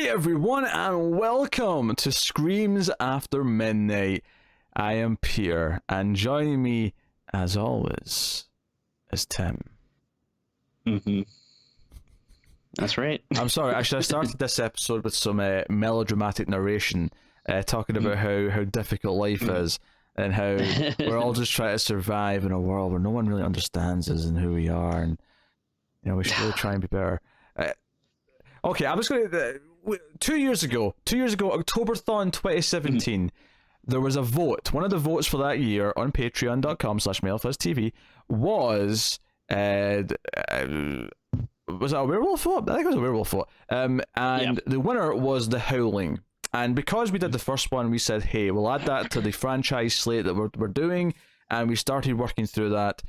everyone, and welcome to Screams After Midnight. I am Pierre, and joining me, as always, is Tim. That's right. I'm sorry, actually, I started this episode with some melodramatic narration, talking about how difficult life is, and how we're all just trying to survive in a world where no one really understands us and who we are, and we should really try and be better. Okay, I'm just going to... 2 years ago, Octoberthon 2017, there was a vote. One of the votes for that year on patreon.com/MailFuzzTV was it a werewolf vote? I think it was a werewolf vote. The winner was The Howling. And because we did the first one, we said, hey, we'll add that to the franchise slate that we're doing. And we started working through that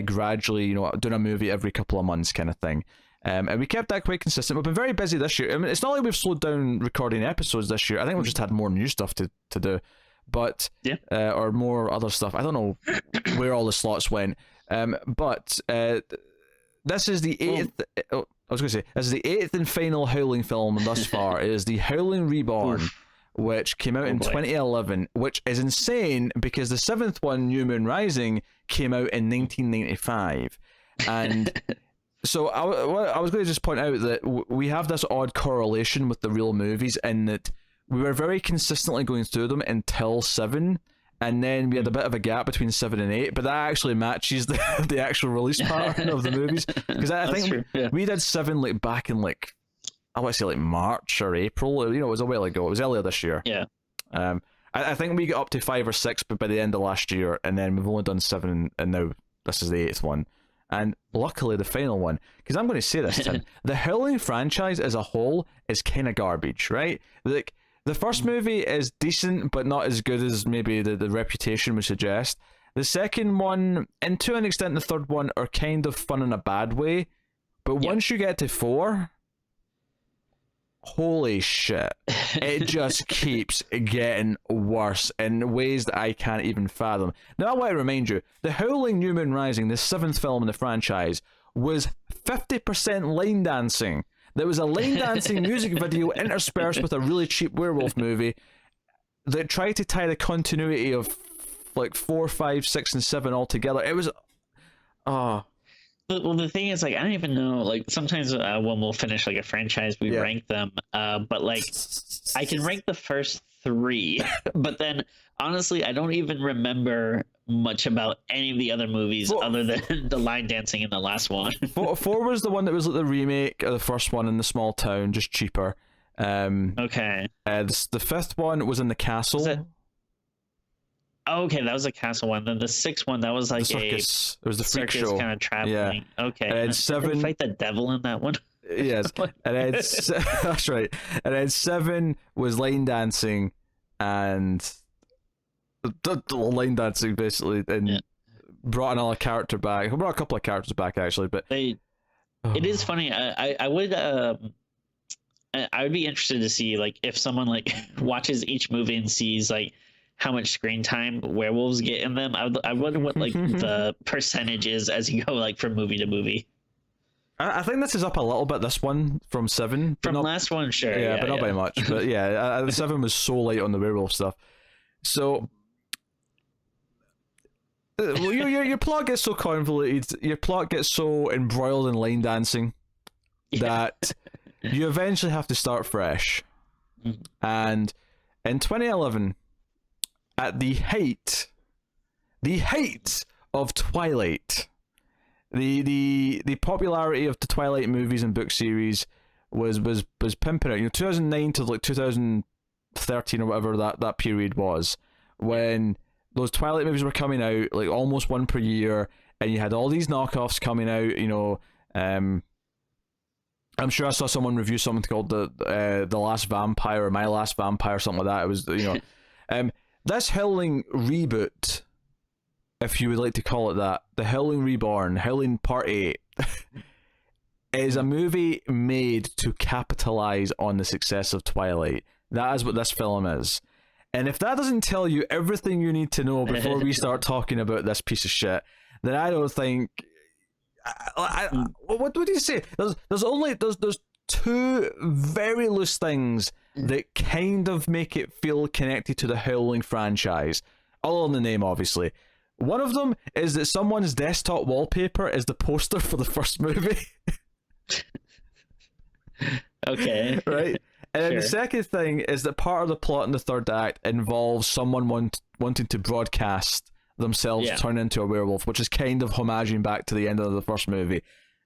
gradually, doing a movie every couple of months kind of thing. And we kept that quite consistent. We've been very busy this year. I mean, it's not like we've slowed down recording episodes this year. I think we've just had more new stuff to do, but or more other stuff. I don't know where all the slots went. But this is the eighth. This is the eighth and final Howling film thus far. It is the Howling Reborn, which came out in 2011, which is insane because the seventh one, New Moon Rising, came out in 1995, and. So I was going to just point out that we have this odd correlation with the real movies in that we were very consistently going through them until 7, and then we had a bit of a gap between 7 and 8, but that actually matches the actual release pattern of the movies, because I think we did 7 back in I want to say March or April. It was a while ago. It was earlier this year. Yeah. I think we got up to 5 or 6, but by the end of last year, and then we've only done 7, and now this is the 8th one. And luckily the final one, because I'm going to say this, Tim, the Howling franchise as a whole is kind of garbage, right? Like, the first movie is decent, but not as good as maybe the reputation would suggest. The second one, and to an extent the third one, are kind of fun in a bad way. But once you get to 4, holy shit, it just keeps getting worse in ways that I can't even fathom. Now, I want to remind you, The Howling New Moon Rising, the 7th film in the franchise, was 50% line dancing. There was a line dancing music video interspersed with a really cheap werewolf movie that tried to tie the continuity of 4, 5, 6, and 7 all together. It was... Well, the thing is, I don't even know, sometimes when we'll finish, a franchise, we rank them, but, I can rank the first 3, but then, honestly, I don't even remember much about any of the other movies other than the line dancing in the last one. 4 was the one that was the remake of the first one in the small town, just cheaper. Okay. The 5th one was in the castle. Oh, okay, that was a castle one. Then the 6th one, that was the circus. It was the freak circus show kind of traveling. Yeah. Okay. And then 7. Did they fight the devil in that one? Yes. And then that's right. And then 7 was line dancing, and the line dancing basically, and brought another character back. Brought a couple of characters back actually, but it is funny. I would be interested to see if someone watches each movie and sees how much screen time werewolves get in them. I wonder what the percentage is as you go from movie to movie. I think this is up a little bit, this one from 7. From last one, sure. Yeah, but not by much. But yeah, the 7 was so light on the werewolf stuff. So your plot gets so convoluted, your plot gets so embroiled in line dancing that you eventually have to start fresh. And in 2011, at the height of Twilight, the popularity of the Twilight movies and book series was pimping out. 2009 to 2013 or whatever that period was, when those Twilight movies were coming out almost one per year, and you had all these knockoffs coming out. I'm sure I saw someone review something called the Last Vampire or My Last Vampire, something like that. It was this Howling reboot, if you would like to call it that, the Howling Reborn, Howling Part 8, is a movie made to capitalize on the success of Twilight. That is what this film is. And if that doesn't tell you everything you need to know before we start talking about this piece of shit, then I don't think... what would you say? There's two very loose things that kind of make it feel connected to the Howling franchise, all in the name, obviously. One of them is that someone's desktop wallpaper is the poster for the first movie. Okay. Right? And then the Sure. second thing is that part of the plot in the third act involves someone wanting to broadcast themselves turn into a werewolf, which is kind of homaging back to the end of the first movie.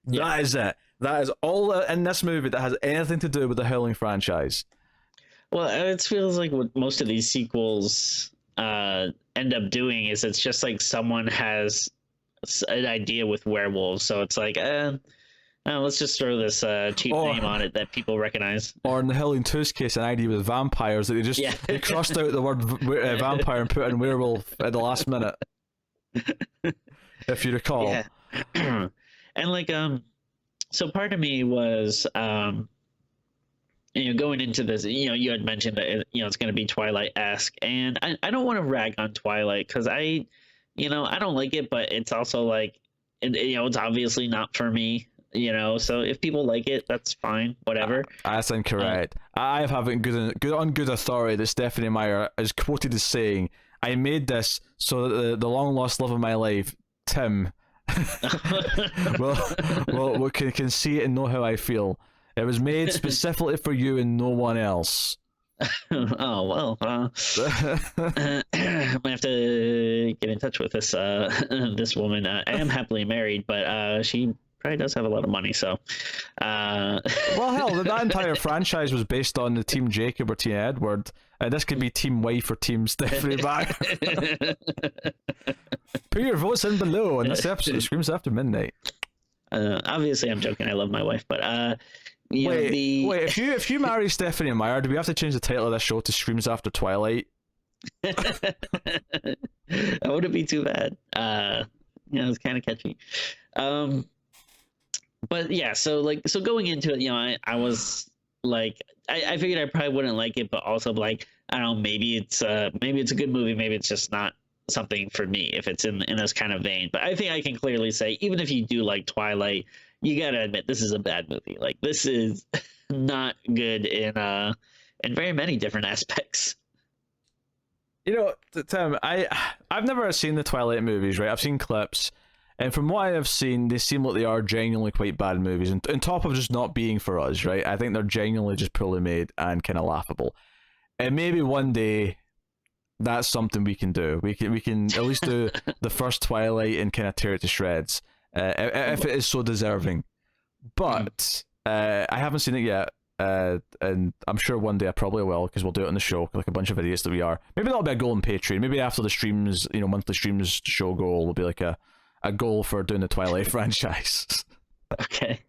Yeah. That is it. That is all in this movie that has anything to do with the Howling franchise. Well, it feels like what most of these sequels end up doing is it's just like someone has an idea with werewolves, so it's like, let's just throw this cheap name on it that people recognize. Or in the Howling 2's case, an idea with vampires that they crossed out the word vampire and put in werewolf at the last minute, if you recall. Yeah. And like so part of me was going into this, you had mentioned that it's going to be Twilight-esque, and I don't want to rag on Twilight because I don't like it, but it's also like it's obviously not for me. So if people like it, that's fine, whatever. That's incorrect. I have on good authority that Stephanie Meyer is quoted as saying, "I made this so that the long lost love of my life, Tim, well, can see it and know how I feel. It was made specifically for you and no one else." Oh well, I might have to get in touch with this this woman. I am happily married, but she probably does have a lot of money, so well, hell, that entire franchise was based on the Team Jacob or Team Edward, and this could be Team Wife or Team Stephanie Meyer. Put your votes in below on this episode of Screams After Midnight. Obviously I'm joking, I love my wife, but wait, if you marry Stephanie Meyer, do we have to change the title of this show to Screams After Twilight? That wouldn't be too bad. It's kind of catchy. But yeah, so going into it, I was like, I figured I probably wouldn't like it, but also like, I don't know, maybe it's a good movie, maybe it's just not something for me if it's in this kind of vein. But I think I can clearly say, even if you do like Twilight, you gotta admit this is a bad movie. Like, this is not good in very many different aspects. Tim, I've never seen the Twilight movies, right? I've seen clips. And from what I have seen, they seem like they are genuinely quite bad movies. And on top of just not being for us, right? I think they're genuinely just poorly made and kind of laughable. And maybe one day, that's something we can do. We can at least do the first Twilight and kind of tear it to shreds, if it is so deserving. But I haven't seen it yet. And I'm sure one day I probably will, because we'll do it on the show, like a bunch of idiots that we are. Maybe that'll be a goal on Patreon. Maybe after the streams, monthly streams show goal will be like a goal for doing the Twilight franchise. Okay.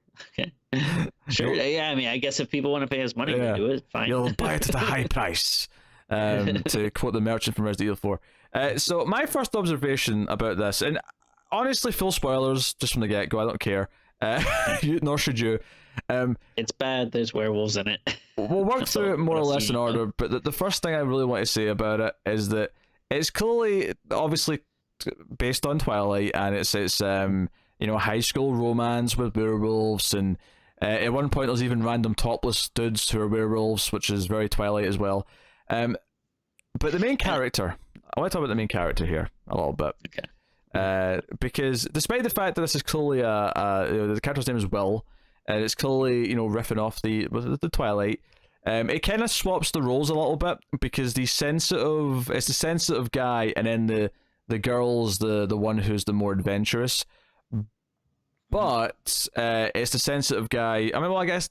Sure. Yeah, I mean, I guess if people want to pay us money to do it, fine. You'll buy it at a high price. To quote the merchant from Resident Evil 4. So my first observation about this, and honestly, full spoilers just from the get-go, I don't care. Nor should you. It's bad, there's werewolves in it. We'll work through it more or less in order, but the first thing I really want to say about it is that it's clearly, obviously, based on Twilight, and it's high school romance with werewolves, and at one point there's even random topless dudes who are werewolves, which is very Twilight as well. But the main character, I want to talk about the main character here a little bit. Okay. Because despite the fact that this is clearly the character's name is Will, and it's clearly riffing off the Twilight, it kind of swaps the roles a little bit, because it's the sensitive guy, and then the girl's the one who's the more adventurous. But it's the sensitive guy. I mean, well, I guess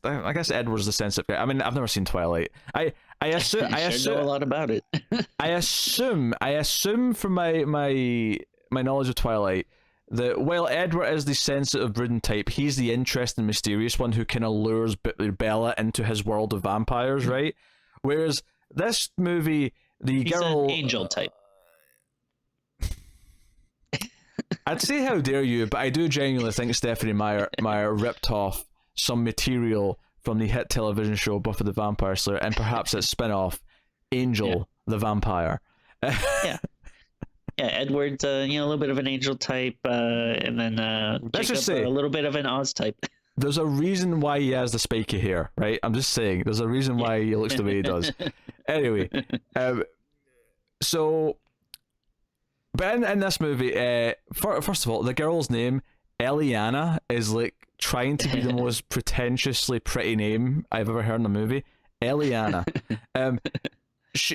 Edward's the sensitive guy. I mean, I've never seen Twilight. I assume know a lot about it. I assume from my knowledge of Twilight that while Edward is the sensitive, brooding type, he's the interesting, mysterious one who kind of lures Bella into his world of vampires, right? Whereas this movie, he's girl, an angel type. I'd say how dare you, but I do genuinely think Stephanie Meyer ripped off some material from the hit television show Buffy the Vampire Slayer, and perhaps its spin-off, Angel the Vampire. Yeah, Edward's a little bit of an angel type, and then Jacob, a little bit of an Oz type. there's a reason why he has the spiky hair, right? I'm just saying, there's a reason why he looks the way he does. Anyway, so, but in this movie, first of all, the girl's name, Eliana, is like trying to be the most pretentiously pretty name I've ever heard in a movie. Eliana.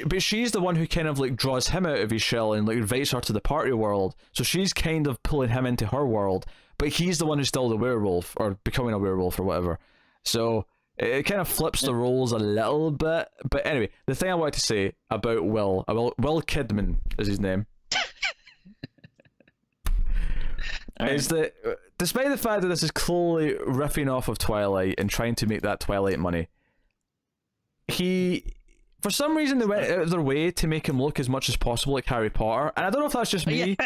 But she's the one who kind of like draws him out of his shell and like invites her to the party world. So she's kind of pulling him into her world, but he's the one who's still the werewolf or becoming a werewolf or whatever. So it kind of flips the roles a little bit. But anyway, the thing I wanted to say about Will Kidman is his name, is that despite the fact that this is clearly riffing off of Twilight and trying to make that Twilight money, for some reason, they went out of their way to make him look as much as possible like Harry Potter. And I don't know if that's just me.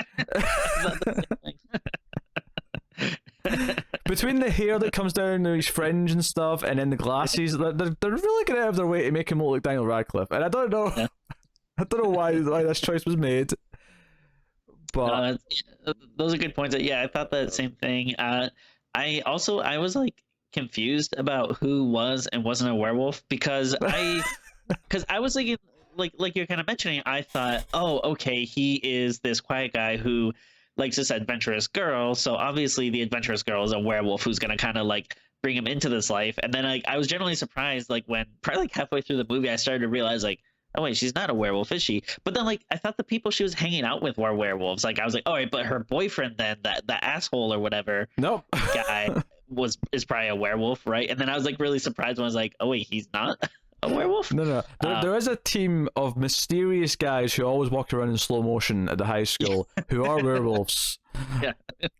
Between the hair that comes down his fringe and stuff, and then the glasses, they're really going out of their way to make him look like Daniel Radcliffe. And I don't know, I don't know why this choice was made. But those are good points. Yeah, I thought that same thing. I was like confused about who was and wasn't a werewolf because I was thinking, like you're kind of mentioning, I thought, oh, okay, he is this quiet guy who likes this adventurous girl, so obviously the adventurous girl is a werewolf who's gonna kind of like bring him into this life. And then I was generally surprised, like when probably like halfway through the movie, I started to realize like, oh wait, she's not a werewolf, is she? But then like I thought the people she was hanging out with were werewolves. Like I was like, all right, but her boyfriend then, that asshole or whatever, nope, guy is probably a werewolf, right? And then I was like really surprised when I was like, oh wait, he's not a werewolf? No. There is a team of mysterious guys who always walk around in slow motion at the high school who are werewolves. Yeah.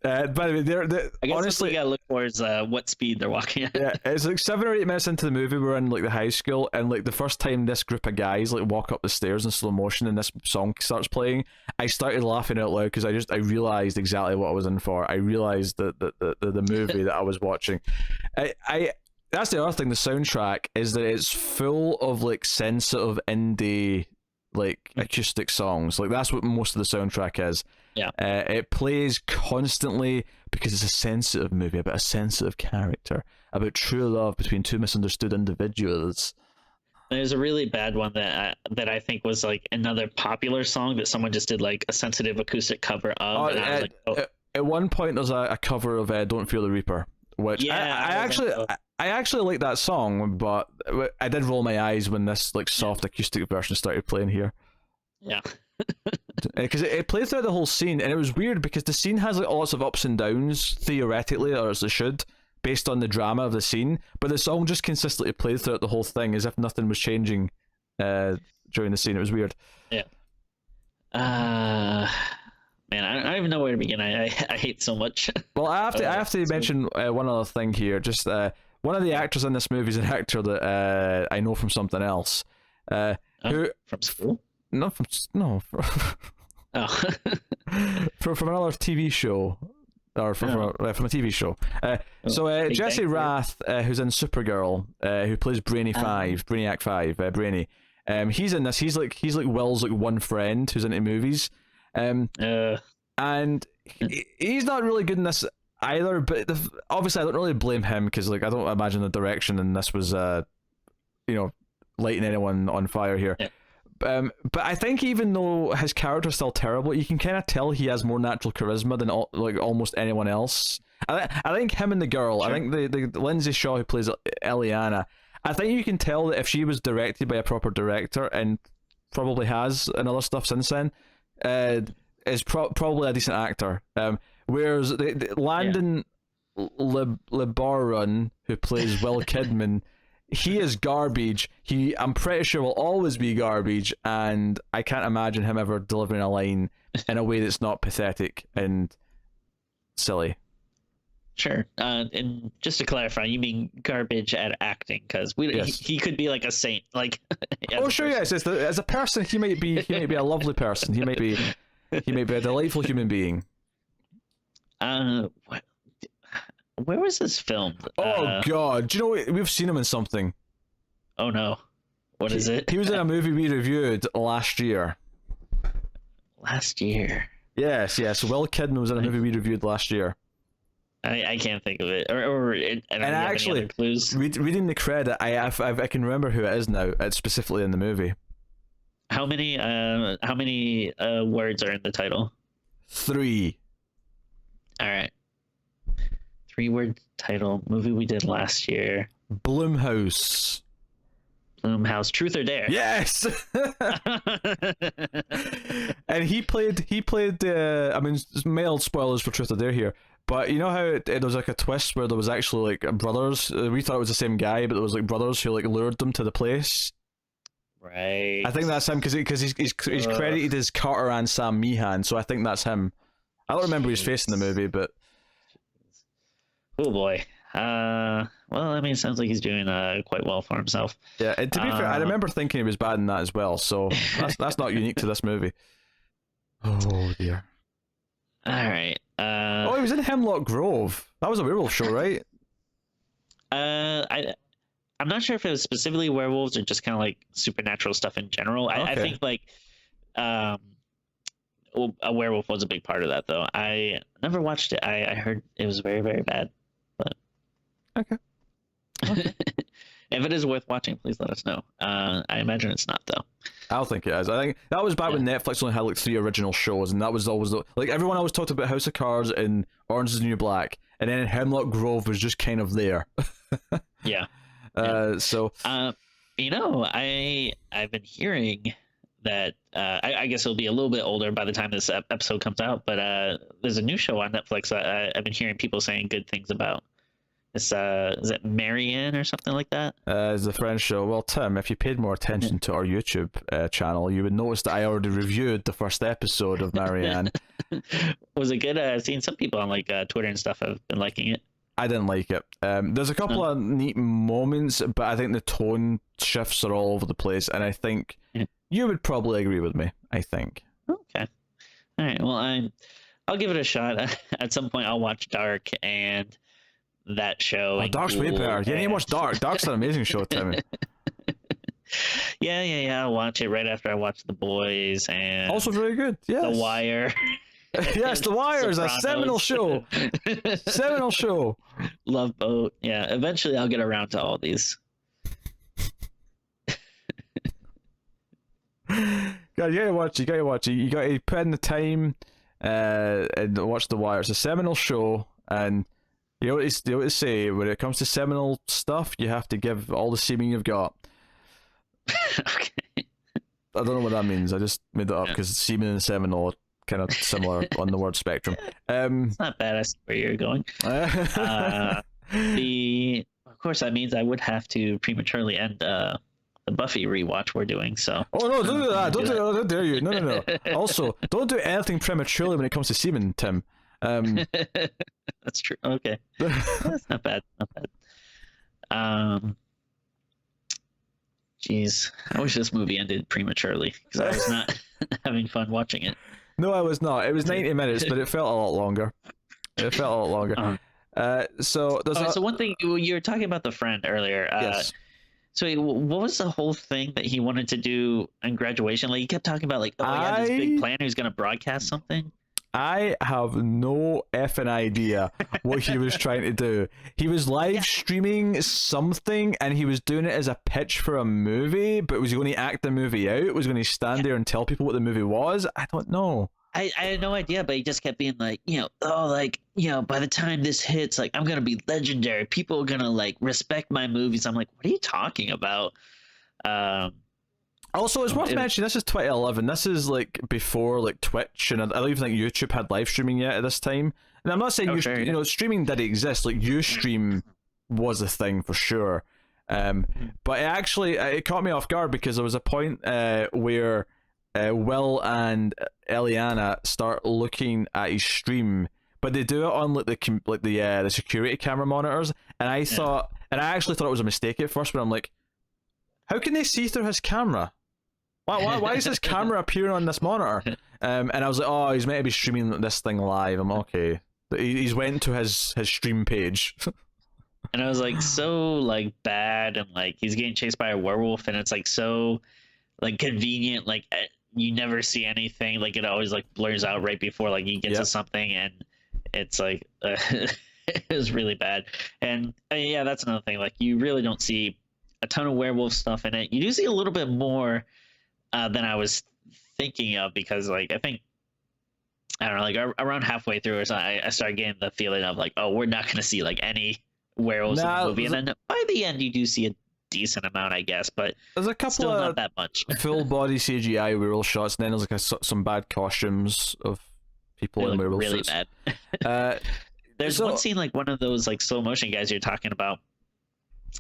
By the way, they're I guess honestly, what you gotta look for is what speed they're walking at. Yeah, it's like 7 or 8 minutes into the movie, we're in like the high school, and like the first time this group of guys like walk up the stairs in slow motion and this song starts playing, I started laughing out loud because I realized exactly what I was in for. I realized that the movie that I was watching. I that's the other thing. The soundtrack is that it's full of like sensitive indie like acoustic songs. Like that's what most of the soundtrack is. Yeah. It plays constantly because it's a sensitive movie about a sensitive character, about true love between two misunderstood individuals. There's a really bad one that I think was like another popular song that someone just did like a sensitive acoustic cover of. And I was like, oh. At one point, there's a cover of "Don't Fear the Reaper," which I actually like that song, but I did roll my eyes when this like soft acoustic version started playing here. Yeah. Because it played throughout the whole scene, and it was weird because the scene has like lots of ups and downs theoretically, or as it should, based on the drama of the scene. But the song just consistently played throughout the whole thing as if nothing was changing during the scene. It was weird. Yeah. Man, I don't even know where to begin. I hate so much. Well, I have to mention one other thing here. Just one of the actors in this movie is an actor that I know from something else. Who from school? Not from Oh. from another TV show, or from a TV show. So Jesse Rath, who's in Supergirl, who plays Brainiac 5, Brainy. He's in this. He's like Will's like one friend who's into movies. And he's not really good in this either. But obviously, I don't really blame him because like I don't imagine the direction in this was lighting anyone on fire here. Yeah. But I think even though his character's still terrible, you can kind of tell he has more natural charisma than like almost anyone else. I think him and the girl, sure. I think the Lindsey Shaw who plays Eliana, I think you can tell that if she was directed by a proper director, and probably has and other stuff since then, is probably a decent actor. Whereas the Landon Liboiron, who plays Will Kidman, he is garbage. I'm pretty sure will always be garbage, and I can't imagine him ever delivering a line in a way that's not pathetic and silly. Sure. And just to clarify, you mean garbage at acting? Because yes. he could be like a saint. Like. Oh sure, yes. As a person, he might be a lovely person. He might be a delightful human being. Where was this filmed? Oh God! Do you know we've seen him in something? Oh no! What is it? He was in a movie we reviewed last year. Last year? Yes. Will Kidman was in a movie we reviewed last year. I can't think of it. Or I don't And have actually, any other clues. reading the credit, I can remember who it is now. It's specifically in the movie. How many words are in the title? 3. All right. 3-word title. Movie we did last year. Bloomhouse. Bloomhouse. Truth or Dare? Yes. And he played. I mean, mild spoilers for Truth or Dare here. But you know how there was like a twist where there was actually like brothers. We thought it was the same guy, but there was like brothers who like lured them to the place. Right. I think that's him because he's credited as Carter and Sam Meehan, so I think that's him. I don't remember his face in the movie, but oh boy. Well, I mean, it sounds like he's doing quite well for himself. yeah. And to be fair, I remember thinking he was bad in that as well. So that's not unique to this movie. Oh dear. All right. Oh, he was in Hemlock Grove. That was a werewolf show, right? I'm not sure if it was specifically werewolves or just kind of like supernatural stuff in general. I think like a werewolf was a big part of that, though. I never watched it. I heard it was very, very bad. But Okay. if it is worth watching, please let us know. I imagine it's not, though. I don't think it is. I think that was back when Netflix only had like 3 original shows, and that was always like everyone always talked about House of Cards and Orange Is the New Black, and then Hemlock Grove was just kind of there. Yeah. So you know, I've been hearing that I guess it'll be a little bit older by the time this episode comes out, but there's a new show on Netflix I've been hearing people saying good things about. It's is it Marianne or something like that? It's a French show. Well, Tim, if you paid more attention to our YouTube channel, you would notice that I already reviewed the first episode of Marianne. Was it good? I've seen some people on like Twitter and stuff have been liking it. I didn't like it. There's a couple of neat moments, but I think the tone shifts are all over the place, and I think you would probably agree with me. I think. Okay. All right. Well, I'll give it a shot. At some point, I'll watch Dark and that show. Oh, Dark's way better. You need to watch Dark. Dark's an amazing show, Timmy. Yeah. I'll watch it right after I watch The Boys and also very good. Yes. The Wire. Yes, The Wire is a seminal show. Seminal show. Love Boat. Yeah, eventually I'll get around to all these. God, you gotta watch it. You gotta put in the time and watch The Wire. It's a seminal show, and you know what they say, when it comes to seminal stuff, you have to give all the semen you've got. Okay. I don't know what that means. I just made that up because semen and seminal are kind of similar on the word spectrum. It's not bad. I see where you're going. Of course, that means I would have to prematurely end the Buffy rewatch we're doing. So. Oh no! Don't do that! Don't dare you! No! Also, don't do anything prematurely when it comes to semen, Tim. That's true. Okay, that's not bad. Not bad. Jeez, I wish this movie ended prematurely because I was not having fun watching it. No, I was not. It was 90 minutes, but it felt a lot longer. So there's so one thing you were talking about the friend earlier. Yes. So what was the whole thing that he wanted to do in graduation? Like he kept talking about like, oh, he had this big plan. He was going to broadcast something. I have no effing idea what he was trying to do. He was live streaming something, and he was doing it as a pitch for a movie, but was he going to act the movie out? Was he going to stand there and tell people what the movie was? I don't know. I had no idea, but he just kept being like, by the time this hits, like, I'm going to be legendary. People are going to, like, respect my movies. I'm like, what are you talking about? Also, it's worth mentioning, this is 2011. This is like before like Twitch, and I don't even think YouTube had live streaming yet at this time. And I'm not saying streaming did exist. Like Ustream was a thing for sure. But it caught me off guard because there was a point where Will and Eliana start looking at his stream, but they do it on like the security camera monitors. And I actually thought it was a mistake at first, but I'm like, how can they see through his camera? Why is his camera appearing on this monitor? And I was like, oh, he's meant to be streaming this thing live. I'm okay. He's went to his stream page. And I was like, so like bad, and like he's getting chased by a werewolf, and it's like so like convenient. Like you never see anything. Like it always like blurs out right before like he gets to something, and it's like It was really bad. And yeah, that's another thing. Like, you really don't see a ton of werewolf stuff in it. You do see a little bit more than I was thinking of, because like I think, I don't know, like around halfway through or something, I started getting the feeling of like, oh, we're not going to see like any werewolves in the movie. And then by the end, you do see a decent amount, I guess, but there's a couple still of not that much. full body CGI werewolf shots, and then there's like some bad costumes of people in werewolf really suits. Bad. There's one scene, like one of those like slow motion guys you're talking about.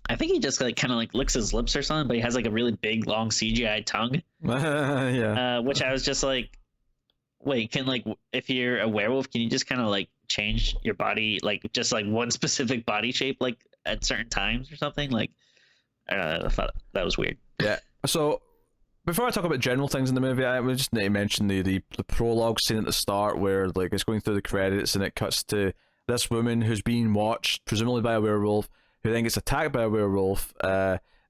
I think he just like kind of like licks his lips or something, but he has like a really big long CGI tongue. Yeah. Which I was just like, wait, can like, if you're a werewolf, can you just kind of like change your body, like just like one specific body shape, like at certain times or something? Like, I don't know, I thought that was weird. Yeah. So before I talk about general things in the movie, I would just need to mention the prologue scene at the start where like it's going through the credits and it cuts to this woman who's being watched, presumably by a werewolf, who then gets attacked by a werewolf.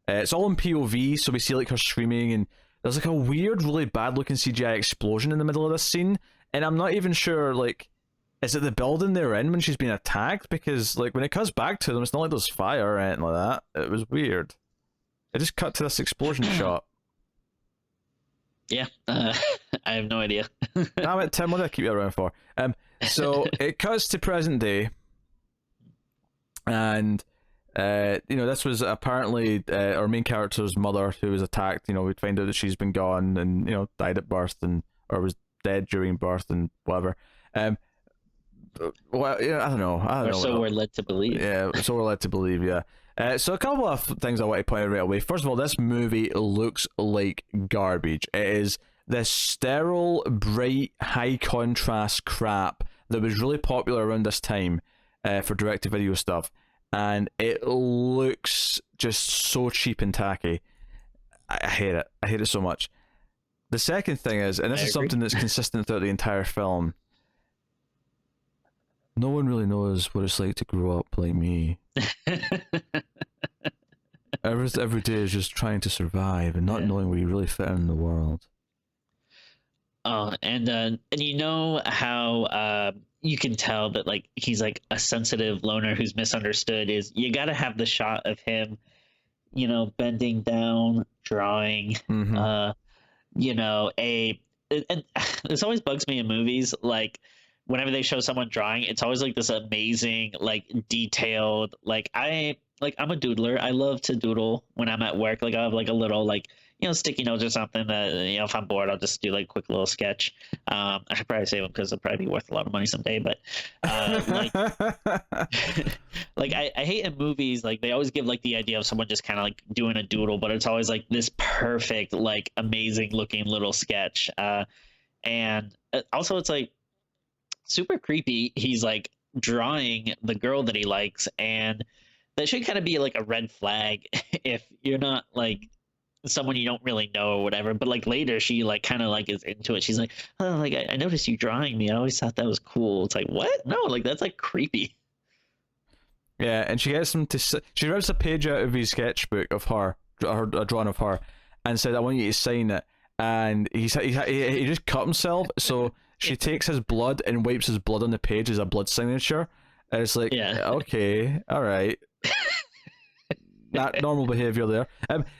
It's all in POV, so we see like her screaming, and there's like a weird, really bad looking CGI explosion in the middle of this scene, and I'm not even sure, like, is it the building they're in when she's being attacked? Because like when it cuts back to them, it's not like there's fire or anything like that. It was weird. It just cut to this explosion shot. Yeah, I have no idea. Damn it, Tim, what did I keep you around for? So it cuts to present day, and this was apparently our main character's mother who was attacked. We'd find out that she's been gone and died at birth, or was dead during birth and whatever. Well, I don't know. Or so we're led to believe. Yeah, so we're led to believe. Yeah. So a couple of things I want to point out right away. First of all, this movie looks like garbage. It is this sterile, bright, high contrast crap that was really popular around this time for direct-to-video stuff, and it looks just so cheap and tacky. I hate it. I hate it so much. The second thing is, and this is something that's consistent throughout the entire film, no one really knows what it's like to grow up like me. Every day is just trying to survive and not knowing where you really fit in the world. Oh, and you know how you can tell that like he's like a sensitive loner who's misunderstood is you got to have the shot of him, bending down, drawing, and this always bugs me in movies, like whenever they show someone drawing, it's always like this amazing, like detailed, like I'm a doodler. I love to doodle when I'm at work. Like I have like a little like, sticky notes or something that, if I'm bored, I'll just do like a quick little sketch. I should probably save them because they'll probably be worth a lot of money someday. But like I hate in movies, like they always give like the idea of someone just kind of like doing a doodle, but it's always like this perfect, like amazing looking little sketch. And also it's like super creepy. He's like drawing the girl that he likes, and that should kind of be like a red flag if you're not like someone you don't really know or whatever. But like later she like kind of like is into it. She's like, oh, like I noticed you drawing me. I always thought that was cool. It's like, what? No, like that's like creepy. Yeah, and she gets him to. She rips a page out of his sketchbook of her, a drawing of her, and said, "I want you to sign it." And he just cut himself, so she takes his blood and wipes his blood on the page as a blood signature. And it's like, okay, all right. Not normal behavior there.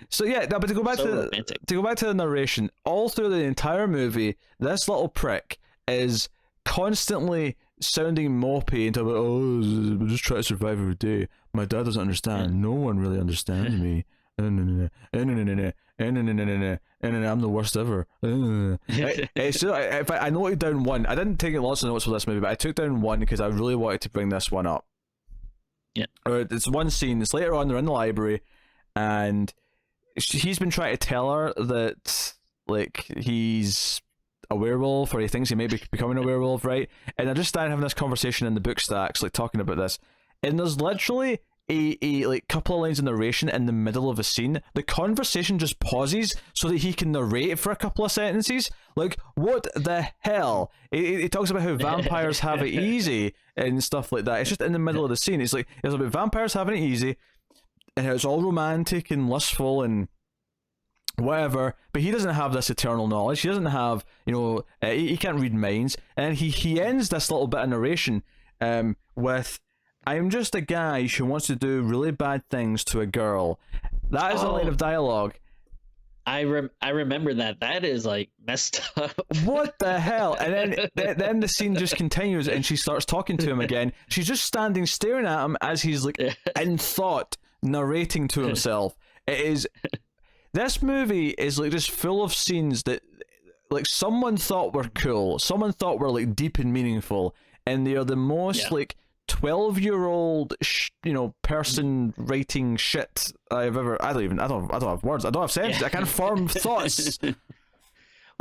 So yeah, but to go back to the narration, all through the entire movie, this little prick is constantly sounding mopey and talking about, oh, I just try to survive every day. My dad doesn't understand. No one really understands me. I'm the worst ever. So I noted down one. I didn't take lots of notes for this movie, but I took down one because I really wanted to bring this one up. Yeah. It's one scene. It's later on. They're in the library, and he's been trying to tell her that like he's a werewolf, or he thinks he may be becoming a werewolf, right? And I just started having this conversation in the book stacks, like talking about this, and there's literally a like couple of lines of narration in the middle of a scene. The conversation just pauses so that he can narrate for a couple of sentences. Like, what the hell? He talks about how vampires have it easy and stuff like that. It's just in the middle of the scene. It's about vampires having it easy, and it's all romantic and lustful and whatever, but he doesn't have this eternal knowledge. He doesn't have, he can't read minds. And he ends this little bit of narration with I'm just a guy who wants to do really bad things to a girl. That is a line of dialogue. I remember that. That is like messed up. What the hell? And then the scene just continues, and she starts talking to him again. She's just standing staring at him as he's like in thought narrating to himself. This movie is like just full of scenes that like someone thought were cool, someone thought were like deep and meaningful, and they are the most like 12-year-old person writing shit I've ever. I don't have words. I don't have sense. I can't form thoughts. Well,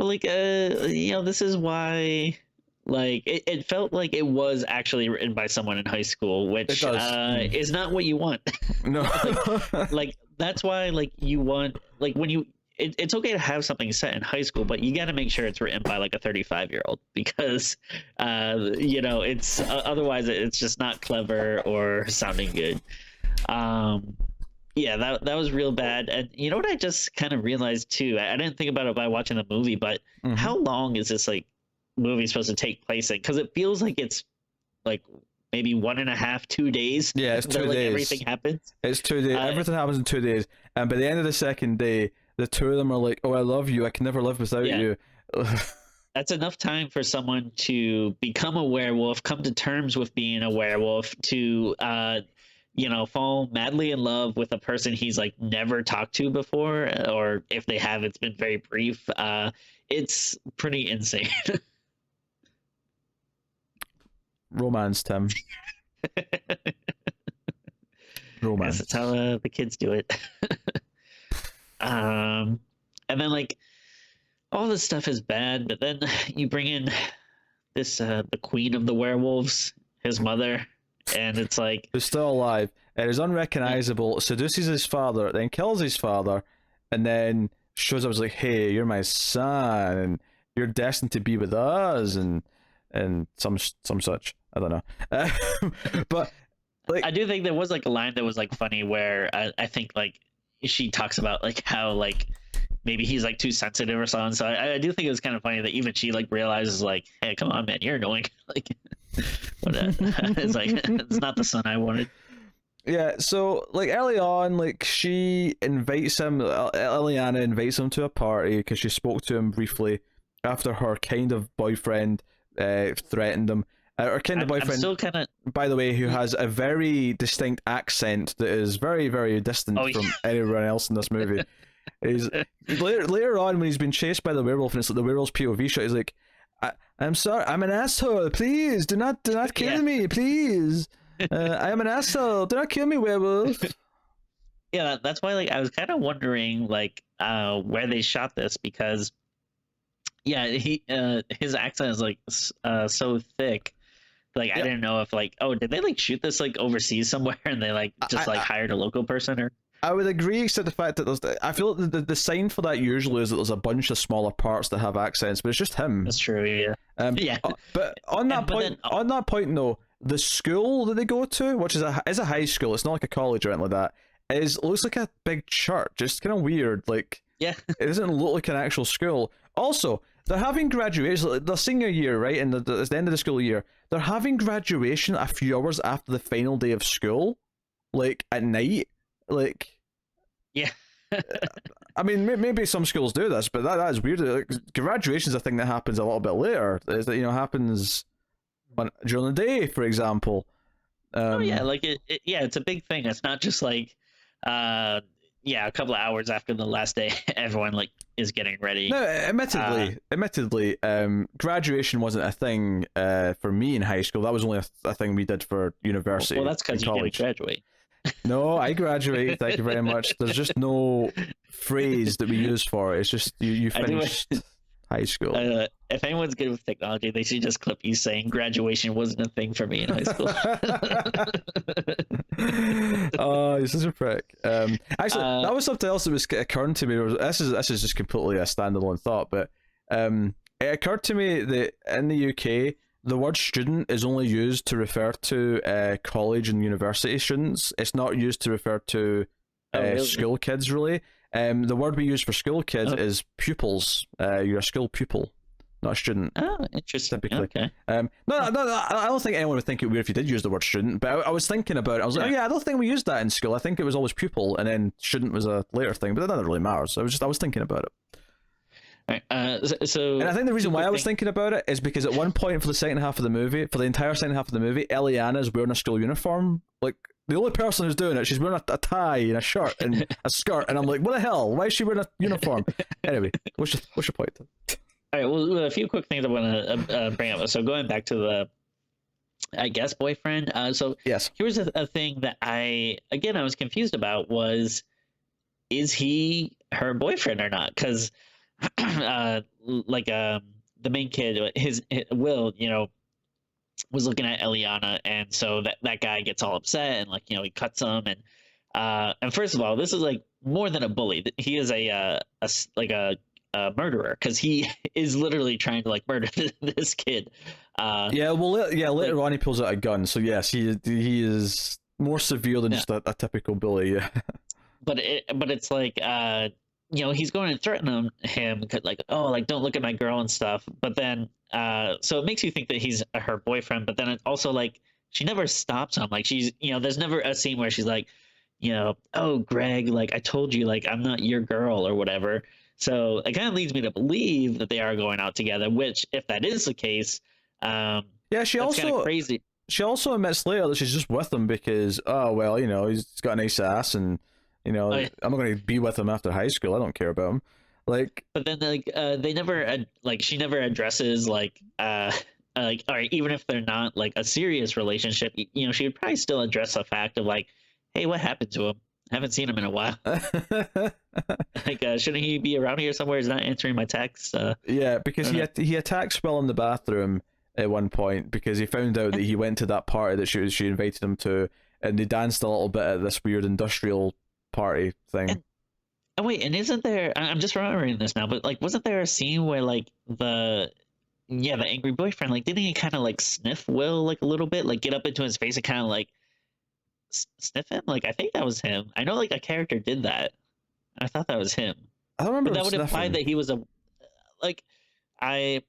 like this is why like it felt like it was actually written by someone in high school, which is not what you want. No. like that's why like you want like when you it's okay to have something set in high school, but you got to make sure it's written by like a 35-year-old because it's otherwise it's just not clever or sounding good. That was real bad. And you know what I just kind of realized too, I didn't think about it by watching the movie, but how long is this like movie supposed to take place in? Because it feels like it's like maybe 1.5, 2 days. Yeah, it's 2 days. Everything happens. It's 2 days. Everything happens in 2 days, and by the end of the second day, the two of them are like, "Oh, I love you. I can never live without you." That's enough time for someone to become a werewolf, come to terms with being a werewolf, to fall madly in love with a person he's like never talked to before, or if they have, it's been very brief. It's pretty insane. Romance, Tim. Romance. That's how the kids do it. And then like all this stuff is bad, but then you bring in this the queen of the werewolves, his mother, and it's like who's still alive and is unrecognizable, seduces his father, then kills his father, and then shows up as like, "Hey, you're my son, and you're destined to be with us," and some such. I don't know. But like, I do think there was like a line that was like funny where I think like she talks about like how like maybe he's like too sensitive or something. So I do think it was kind of funny that even she like realizes like, "Hey, come on, man, you're annoying." Like, it's like it's not the son I wanted. Yeah, so like early on, like she invites him. Eliana invites him to a party because she spoke to him briefly after her kind of boyfriend threatened him. Her kind of boyfriend, I'm still kind of, by the way, who has a very distinct accent that is very, very distant from anyone else in this movie. Is later on when he's been chased by the werewolf and it's like the werewolf's POV shot. He's like, "I'm sorry, I'm an asshole. Please do not kill me, please. I am an asshole. Do not kill me, werewolf." Yeah, that's why like I was kind of wondering like where they shot this, because his accent is like so thick. Like I didn't know if like, oh, did they like shoot this like overseas somewhere and they like just hired a local person? Or I would agree, except the fact that I feel like the sign for that usually is that there's a bunch of smaller parts that have accents, but it's just him. That's true, yeah. But on that point though, the school that they go to, which is a high school, it's not like a college or anything like that, looks like a big church. It's kind of weird. Like, it doesn't look like an actual school. Also, they're having graduation, their senior year, right? And it's the end of the school year. They're having graduation a few hours after the final day of school, like at night. Like, I mean, maybe some schools do this, but that is weird. Like, graduation's a thing that happens a little bit later. Is that happens during the day, for example. Like it's a big thing. It's not just like a couple of hours after the last day, everyone like is getting ready. No, admittedly, graduation wasn't a thing for me in high school. That was only a thing we did for university. Well, that's because you didn't graduate. No, I graduated. Thank you very much. There's just no phrase that we use for it. It's just you finished high school. If anyone's good with technology, they should just clip you saying graduation wasn't a thing for me in high school. Oh, you're such a prick. Actually, that was something else that was occurring to me. This is just completely a standalone thought, but it occurred to me that in the UK, the word student is only used to refer to college and university students. It's not used to refer to really? School kids, really. The word we use for school kids is pupils. You're a school pupil. not a student. Oh, interesting. Typically. Okay. No, I don't think anyone would think it would be weird if you did use the word student, but I was thinking about it. I was like, oh, yeah, I don't think we used that in school. I think it was always pupil, and then student was a later thing, but that doesn't really matter. So I was thinking about it. All right. So and I think the reason why I was thinking about it is because at one point for the second half of the movie, for the entire second half of the movie, Eliana's wearing a school uniform. Like, the only person who's doing it, she's wearing a tie and a shirt and a skirt, and I'm like, what the hell? Why is she wearing a uniform? Anyway, what's your point? All right, well, a few quick things I want to bring up. So going back to the, I guess, boyfriend. So yes, here's a thing that I was confused about was, is he her boyfriend or not? Because, the main kid, his Will, was looking at Eliana, and so that guy gets all upset and he cuts him, and first of all, this is like more than a bully. He is a murderer, because he is literally trying to murder this kid. Later on he pulls out a gun, so yes, he is more severe than just a typical bully. Yeah. But it's like he's going to threaten him don't look at my girl and stuff. But then so it makes you think that he's her boyfriend, but then it also she never stops him. She's there's never a scene where she's like, oh Greg, I told you I'm not your girl or whatever. So it kind of leads me to believe that they are going out together, which, if that is the case, she also crazy. She also admits later that she's just with him because, he's got a nice ass, and I'm not going to be with him after high school. I don't care about him. But then they never she never addresses all right, even if they're not a serious relationship, she would probably still address the fact of hey, what happened to him? I haven't seen him in a while. Shouldn't he be around here somewhere? He's not answering my texts. Yeah, because he attacks Will in the bathroom at one point because he found out that he went to that party that she invited him to, and they danced a little bit at this weird industrial party thing. And isn't there? I'm just remembering this now, but wasn't there a scene where the angry boyfriend didn't he kind of sniff Will a little bit, get up into his face and kind of sniff him? I think that was him. I know a character did that. I thought that was him. I don't remember. But that would imply that he was a I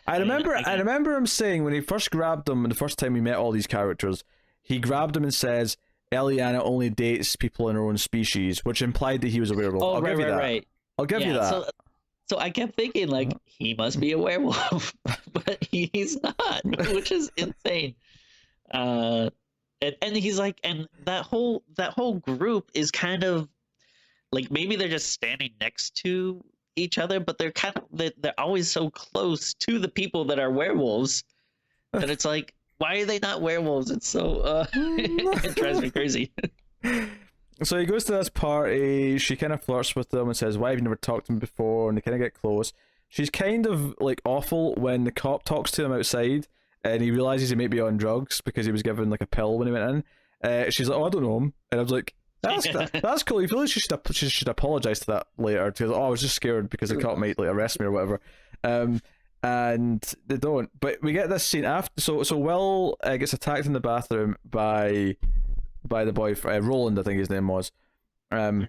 remember him saying when he first grabbed him the first time we met all these characters, he grabbed him and says, Eliana only dates people in her own species, which implied that he was a werewolf. Oh, I'll give you that. Right. I'll give you that. So I kept thinking he must be a werewolf, but he's not, which is insane. And he's and that whole group is kind of maybe they're just standing next to each other, but they're always so close to the people that are werewolves that it's why are they not werewolves? It's so it drives me crazy. So he goes to this party, she kind of flirts with them and says, why have you never talked to me before? And they kind of get close. She's kind of awful when the cop talks to him outside and he realizes he may be on drugs because he was given a pill when he went in. She's like, oh, I don't know him. And I was like, that's cool. You feel like she should apologize to that later because I was just scared because the cop might arrest me or whatever. And they don't. But we get this scene after. So Will gets attacked in the bathroom by the boyfriend, Roland, I think his name was. And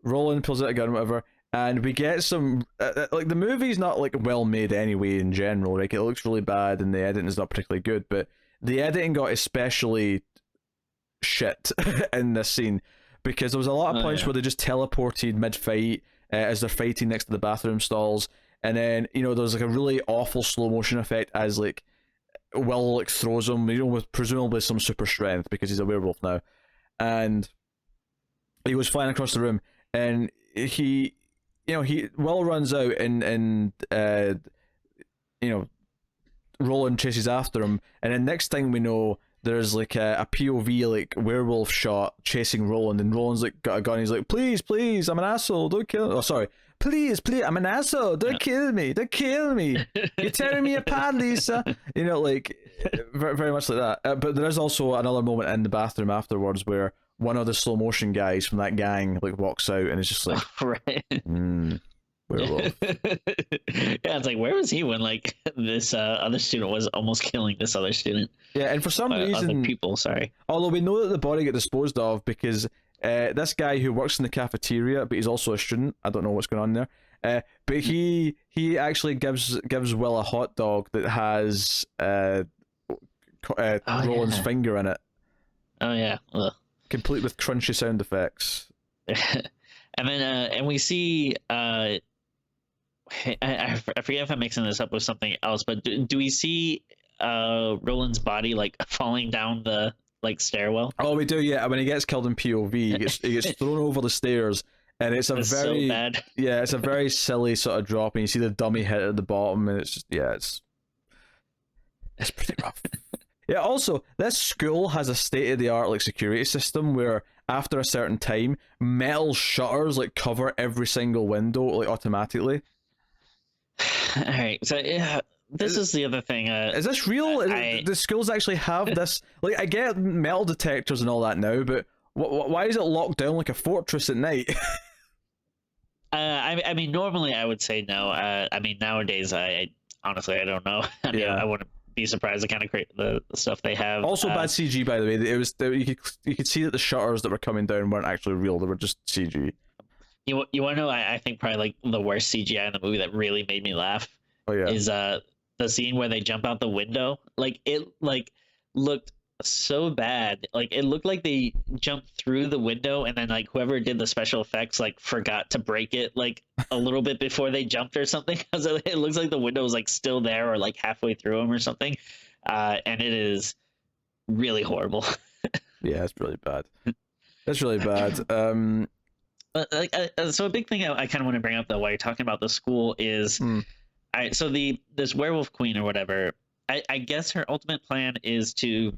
Roland pulls out a gun, whatever. And we get some the movie's not well made anyway in general. It looks really bad and the editing is not particularly good. But the editing got especially shit in this scene because there was a lot of points where they just teleported mid-fight as they're fighting next to the bathroom stalls, and then there was a really awful slow motion effect as Will throws him, with presumably some super strength because he's a werewolf now, and he was flying across the room, and Will runs out and Roland chases after him, and then next thing we know, there's a POV werewolf shot chasing Roland, and Roland's got a gun. He's like, please, I'm an asshole, don't kill me. Oh, sorry. Please, I'm an asshole, don't kill me. You're tearing me apart, Lisa. Very, very much like that. But there is also another moment in the bathroom afterwards where one of the slow motion guys from that gang walks out and it's just right. Werewolf. Yeah, it's where was he when this other student was almost killing this other student? Yeah, and for some reason, other people. Sorry. Although we know that the body got disposed of because this guy who works in the cafeteria, but he's also a student. I don't know what's going on there. But he actually gives Will a hot dog that has Roland's finger in it. Oh yeah. Ugh. Complete with crunchy sound effects. And then and we see I forget if I'm mixing this up with something else, but do we see Roland's body like falling down the like stairwell? Oh, we do, yeah. When he gets killed in POV, he gets thrown over the stairs, and it's very so bad. Yeah, it's a very silly sort of drop, and you see the dummy hit at the bottom, and it's just it's pretty rough. Yeah, also, this school has a state-of-the-art like security system where after a certain time, metal shutters like cover every single window like automatically. All right, so yeah, this is the other thing. Is this real? The schools actually have this? Like, I get metal detectors and all that now, but why is it locked down like a fortress at night? I mean, normally I would say no. I mean, nowadays, I honestly I don't know. I mean, I wouldn't be surprised. The kind of the stuff they have. Also, bad CG, by the way. You could see that the shutters that were coming down weren't actually real; they were just CG. You want to know? I think probably like the worst CGI in the movie that really made me laugh. Oh yeah. Is the scene where they jump out the window? Like it looked so bad. Like it looked like they jumped through the window and then like whoever did the special effects like forgot to break it like a little bit before they jumped or something, because it looks like the window was like still there or like halfway through them or something. And it is really horrible. Yeah, it's really bad. That's really bad. So a big thing I kind of want to bring up though while you're talking about the school is so this werewolf queen or whatever, I guess her ultimate plan is to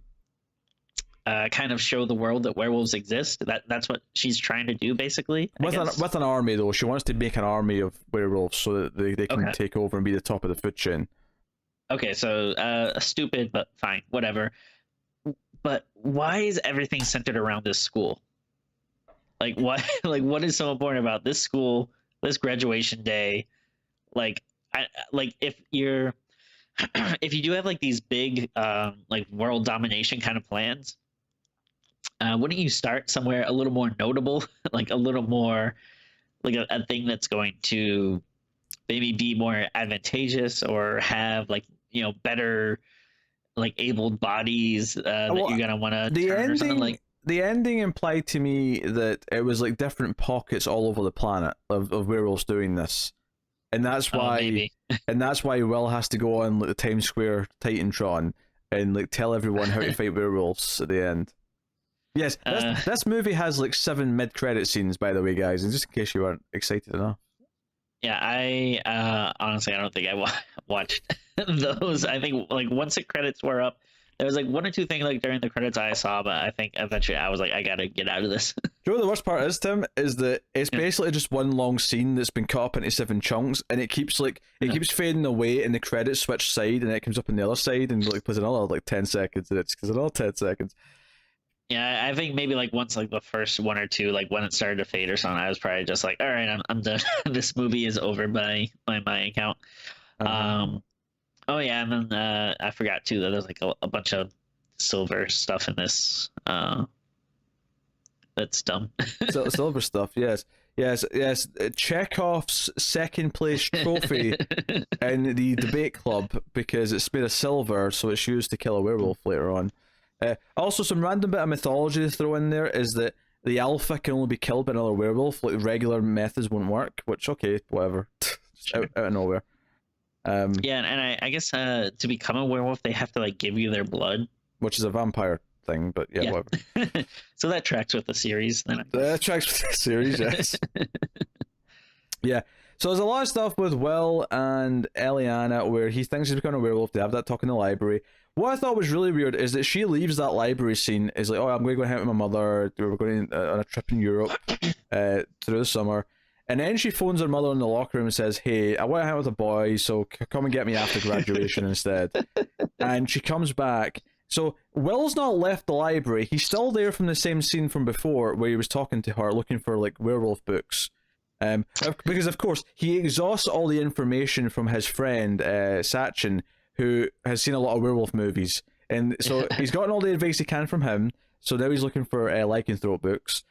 kind of show the world that werewolves exist. That's what she's trying to do, basically. With an army, though, she wants to make an army of werewolves so that they can take over and be the top of the food chain. Okay, so stupid, but fine, whatever. But why is everything centered around this school? Like what? Like what is so important about this school, this graduation day? Like if you do have like these big like world domination kind of plans, wouldn't you start somewhere a little more notable, like a little more like a thing that's going to maybe be more advantageous or have like better like abled bodies that you're gonna want to turn or something like. The ending implied to me that it was like different pockets all over the planet of werewolves doing this. And that's why and that's why Will has to go on like the Times Square Titantron and like tell everyone how to fight werewolves at the end. Yes, this movie has like 7 mid-credit scenes, by the way, guys, and just in case you weren't excited enough. Yeah, I honestly I don't think I watched those. I think like once the credits were up, there was like 1 or 2 things like during the credits I saw, but I think eventually I was like, I gotta get out of this. Do you know what the worst part is, Tim? Is that it's basically just one long scene that's been cut up into 7 chunks, and it keeps keeps fading away, and the credits switch side, and it comes up on the other side, and like plays another like 10 seconds, and it's another 10 seconds. Yeah, I think maybe like once like the first 1 or 2, like when it started to fade or something, I was probably just like, all right, I'm done. This movie is over by my account. Oh yeah, and then I forgot too that there's like a bunch of silver stuff in this. That's dumb. Silver stuff, yes. Chekhov's second place trophy in the debate club because it's made of silver, so it's used to kill a werewolf later on. Also, some random bit of mythology to throw in there is that the alpha can only be killed by another werewolf. Like regular methods won't work. Which whatever, sure. out of nowhere. Yeah, and I guess to become a werewolf, they have to like give you their blood, which is a vampire thing. But yeah. Whatever. So that tracks with the series. Then that tracks with the series, yes. Yeah. So there's a lot of stuff with Will and Eliana where he thinks he's becoming a werewolf. They have that talk in the library. What I thought was really weird is that she leaves that library scene, is like, oh, I'm going to go hang out with my mother. We're going on a trip in Europe through the summer. And then she phones her mother in the locker room and says, hey, I want to hang out with the boys, so come and get me after graduation instead. And she comes back. So Will's not left the library. He's still there from the same scene from before where he was talking to her, looking for like werewolf books. Because, of course, he exhausts all the information from his friend, Sachin, who has seen a lot of werewolf movies. And so he's gotten all the advice he can from him. So now he's looking for lycanthrope books.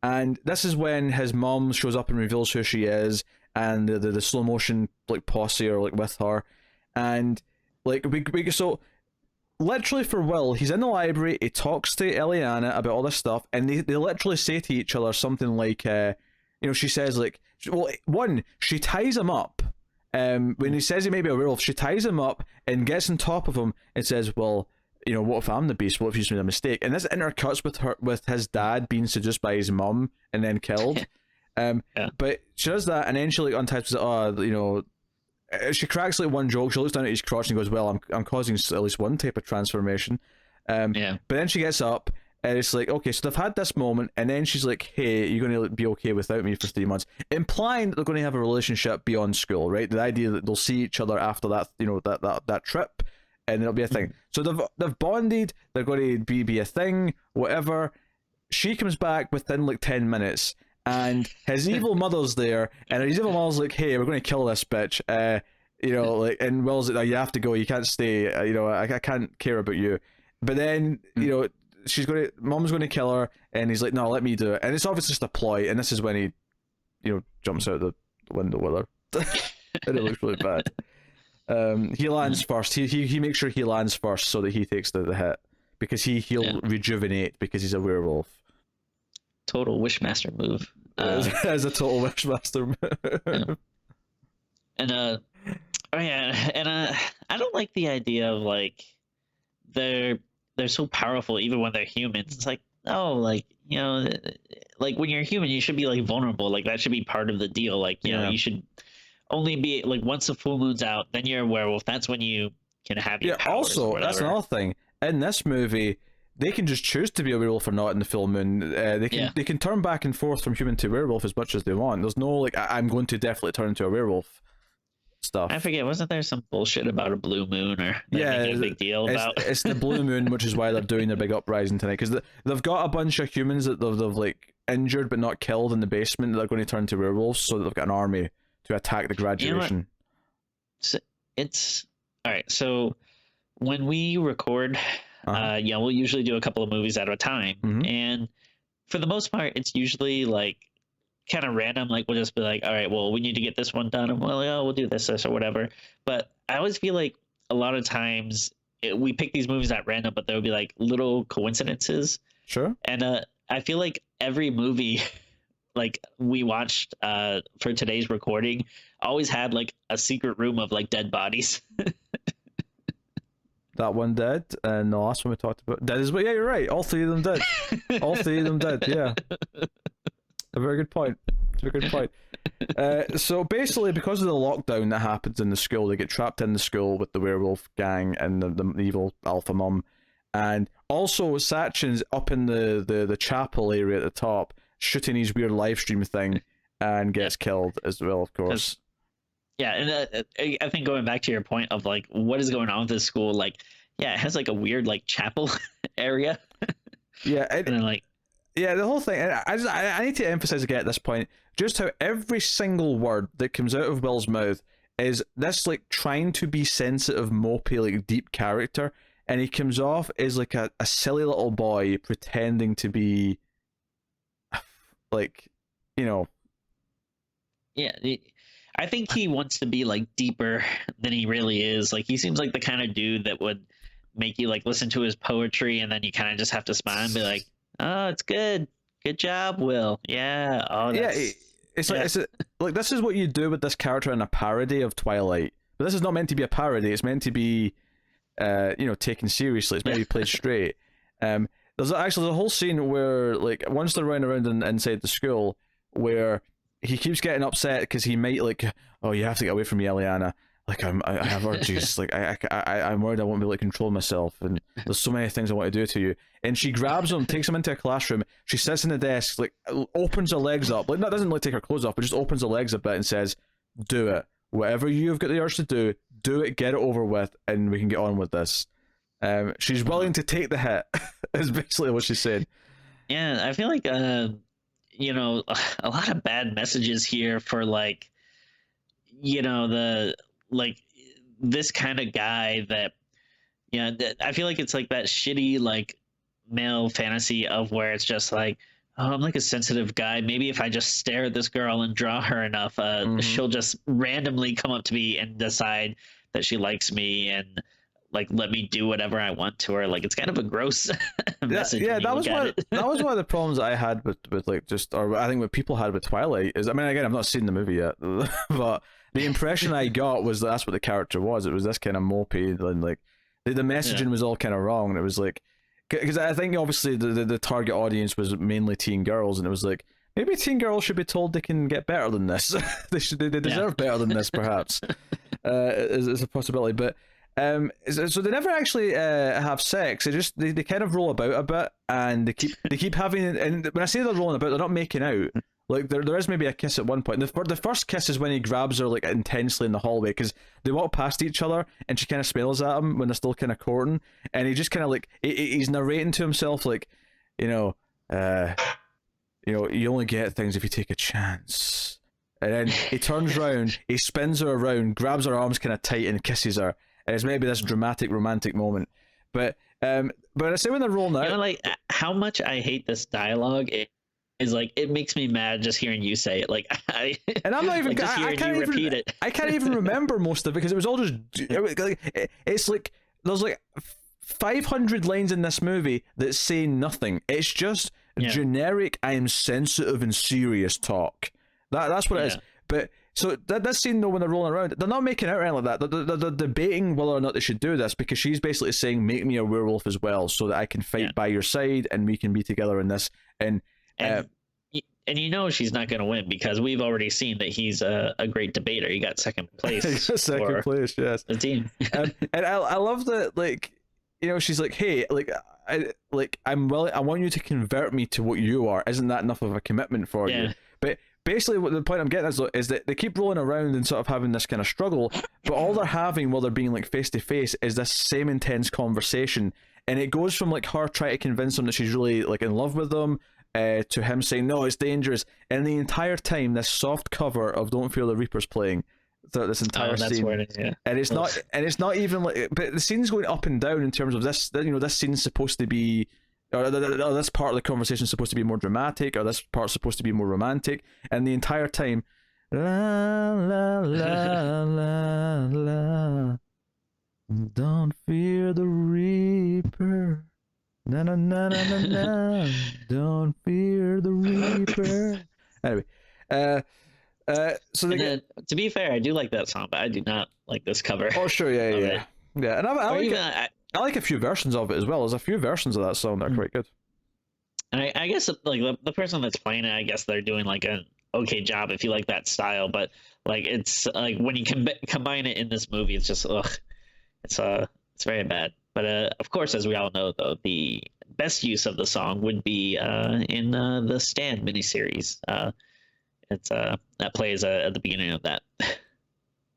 And this is when his mom shows up and reveals who she is. and the slow motion like posse are like with her, and like we so literally for Will, he's in the library, he talks to Eliana about all this stuff, and they literally say to each other something like, she says like, well, one, she ties him up. When he says he may be a werewolf, she ties him up and gets on top of him and says, well, what if I'm the beast? What if he's made a mistake? And this intercuts with his dad being seduced by his mum and then killed. But she does that, and then she like unties, she cracks like one joke. She looks down at his crotch and goes, well, I'm causing at least one type of transformation. But then she gets up and it's like, okay, so they've had this moment, and then she's like, hey, you're going to be okay without me for 3 months, implying that they're going to have a relationship beyond school, right? The idea that they'll see each other after that, that trip, and it'll be a thing. So they've bonded, they're going to be a thing, whatever. She comes back within like 10 minutes, and his evil mother's there, and his evil mother's like, hey, we're going to kill this bitch, and Will's like, oh, you have to go, you can't stay, I can't care about you. But then, mom's going to kill her, and he's like, no, let me do it. And it's obviously just a ploy, and this is when he, jumps out the window with her. And it looks really bad. He lands first. He makes sure he lands first so that he takes the hit, because he'll rejuvenate because he's a werewolf. Total Wishmaster move. As a total Wishmaster move. And I don't like the idea of like they're so powerful even when they're humans. It's like, oh, like, like when you're human, you should be like vulnerable. Like that should be part of the deal. Like, you should only be like, once the full moon's out, then you're a werewolf. That's when you can have your powers. Also, that's another thing. In this movie, they can just choose to be a werewolf or not in the full moon. They can turn back and forth from human to werewolf as much as they want. There's no like, I'm going to definitely turn into a werewolf stuff. I forget, wasn't there some bullshit about a blue moon, or making a big deal about? It's the blue moon, which is why they're doing their big uprising tonight, because they've got a bunch of humans that they've like injured but not killed in the basement that they're going to turn to werewolves, so that they've got an army to attack the graduation. So it's all right. So when we record, we'll usually do a couple of movies at a time, and for the most part, it's usually like kind of random. Like we'll just be like, all right, well, we need to get this one done, and we'll do this or whatever. But I always feel like a lot of times we pick these movies at random, but there will be like little coincidences. Sure. And I feel like every movie like we watched for today's recording always had like a secret room of like dead bodies. That one did, and the last one we talked about did as well. Yeah, you're right. All three of them did. All three of them did. Yeah. A very good point. It's a good point. So basically, because of the lockdown that happens in the school, they get trapped in the school with the werewolf gang and the evil alpha mum, and also Sachin's up in the chapel area at the top, shooting his weird live stream thing, and gets killed as well, of course. Yeah, and I think going back to your point of like what is going on with this school, like it has like a weird like chapel area. Yeah, and then like. Yeah, the whole thing. I need to emphasize again at this point just how every single word that comes out of Will's mouth is this like trying to be sensitive, mopey, like deep character, and he comes off as like a silly little boy pretending to be like, Yeah, I think he wants to be like deeper than he really is. Like he seems like the kind of dude that would make you like listen to his poetry, and then you kind of just have to smile and be like, oh, it's good. Good job, Will. Yeah. Oh, it's like this is what you do with this character in a parody of Twilight. But this is not meant to be a parody. It's meant to be, taken seriously. It's meant to be played straight. There's a whole scene where, like, once they're running around inside the school, where he keeps getting upset because he might like, oh, you have to get away from me, Eliana. Like I have urges. Like I'm worried I won't be able to control myself, and there's so many things I want to do to you. And she grabs him, takes him into a classroom. She sits in the desk, like opens her legs up, like doesn't like take her clothes off, but just opens her legs a bit and says, "Do it. Whatever you've got the urge to do it. Get it over with, and we can get on with this." She's willing to take the hit. Is basically what she's saying. Yeah, I feel like a lot of bad messages here for like, like this kind of guy that I feel like it's like that shitty like male fantasy of where it's just like, oh, I'm like a sensitive guy. Maybe if I just stare at this girl and draw her enough, she'll just randomly come up to me and decide that she likes me and like let me do whatever I want to her. Like it's kind of a gross message. Yeah, when you that look was at it. that was one of the problems I had with like just, or I think what people had with Twilight is, I mean, again, I've not seen the movie yet, but the impression I got was that's what the character was. It was this kind of mopey and like the messaging was all kind of wrong. And it was like, because I think obviously the target audience was mainly teen girls, and it was like maybe teen girls should be told they can get better than this. They deserve better than this, perhaps. Is a possibility, but so they never actually have sex. They kind of roll about a bit, and they keep having. And when I say they're rolling about, they're not making out. Like there is maybe a kiss at one point. The first kiss is when he grabs her like intensely in the hallway, because they walk past each other and she kind of smiles at him when they're still kind of courting, and he just kind of like he's narrating to himself like, you know, you only get things if you take a chance. And then he turns around, he spins her around, grabs her arms kind of tight, and kisses her. And it's maybe this dramatic, romantic moment. But I say when they're rolling out, You know, like how much I hate this dialogue. It is like it makes me mad just hearing you say it. Like and I'm not even. like, just I hearing can't you even repeat it. I can't even remember most of it because it was all just. It's like there's like 500 lines in this movie that say nothing. It's just generic. I am sensitive and serious talk. That's what it is. But so that scene though, when they're rolling around, they're not making out or anything like that. They're debating whether or not they should do this, because she's basically saying, "Make me a werewolf as well, so that I can fight by your side and we can be together in this." And you know she's not going to win because we've already seen that he's a great debater. He got second place. Second place, yes. The team. and I love that, like, you know, she's like, "Hey, I'm willing. I want you to convert me to what you are. Isn't that enough of a commitment for you?" But basically, what the point I'm getting is that they keep rolling around and sort of having this kind of struggle, but all they're having while they're being like face to face is this same intense conversation, and it goes from like her trying to convince him that she's really like in love with him, to him saying no, it's dangerous, and the entire time this soft cover of "Don't Fear the Reaper's" playing throughout this entire that's scene, where it is, and it's not even like, but the scene's going up and down in terms of this. You know, this scene's supposed to be. Or this part of the conversation is supposed to be more dramatic, or this part's supposed to be more romantic, and the entire time, la la la la la, don't fear the Reaper, na na na na na na, don't fear the Reaper. Anyway, so then, to be fair, I do like that song, but I do not like this cover. Oh sure, yeah, and I like it. I like a few versions of it as well. There's a few versions of that song that are quite good. And I guess like the person that's playing it, I guess they're doing like an okay job if you like that style. But like it's like when you combine it in this movie, it's just it's very bad. But of course, as we all know, though, the best use of the song would be in the Stand miniseries. It's that plays at the beginning of that. I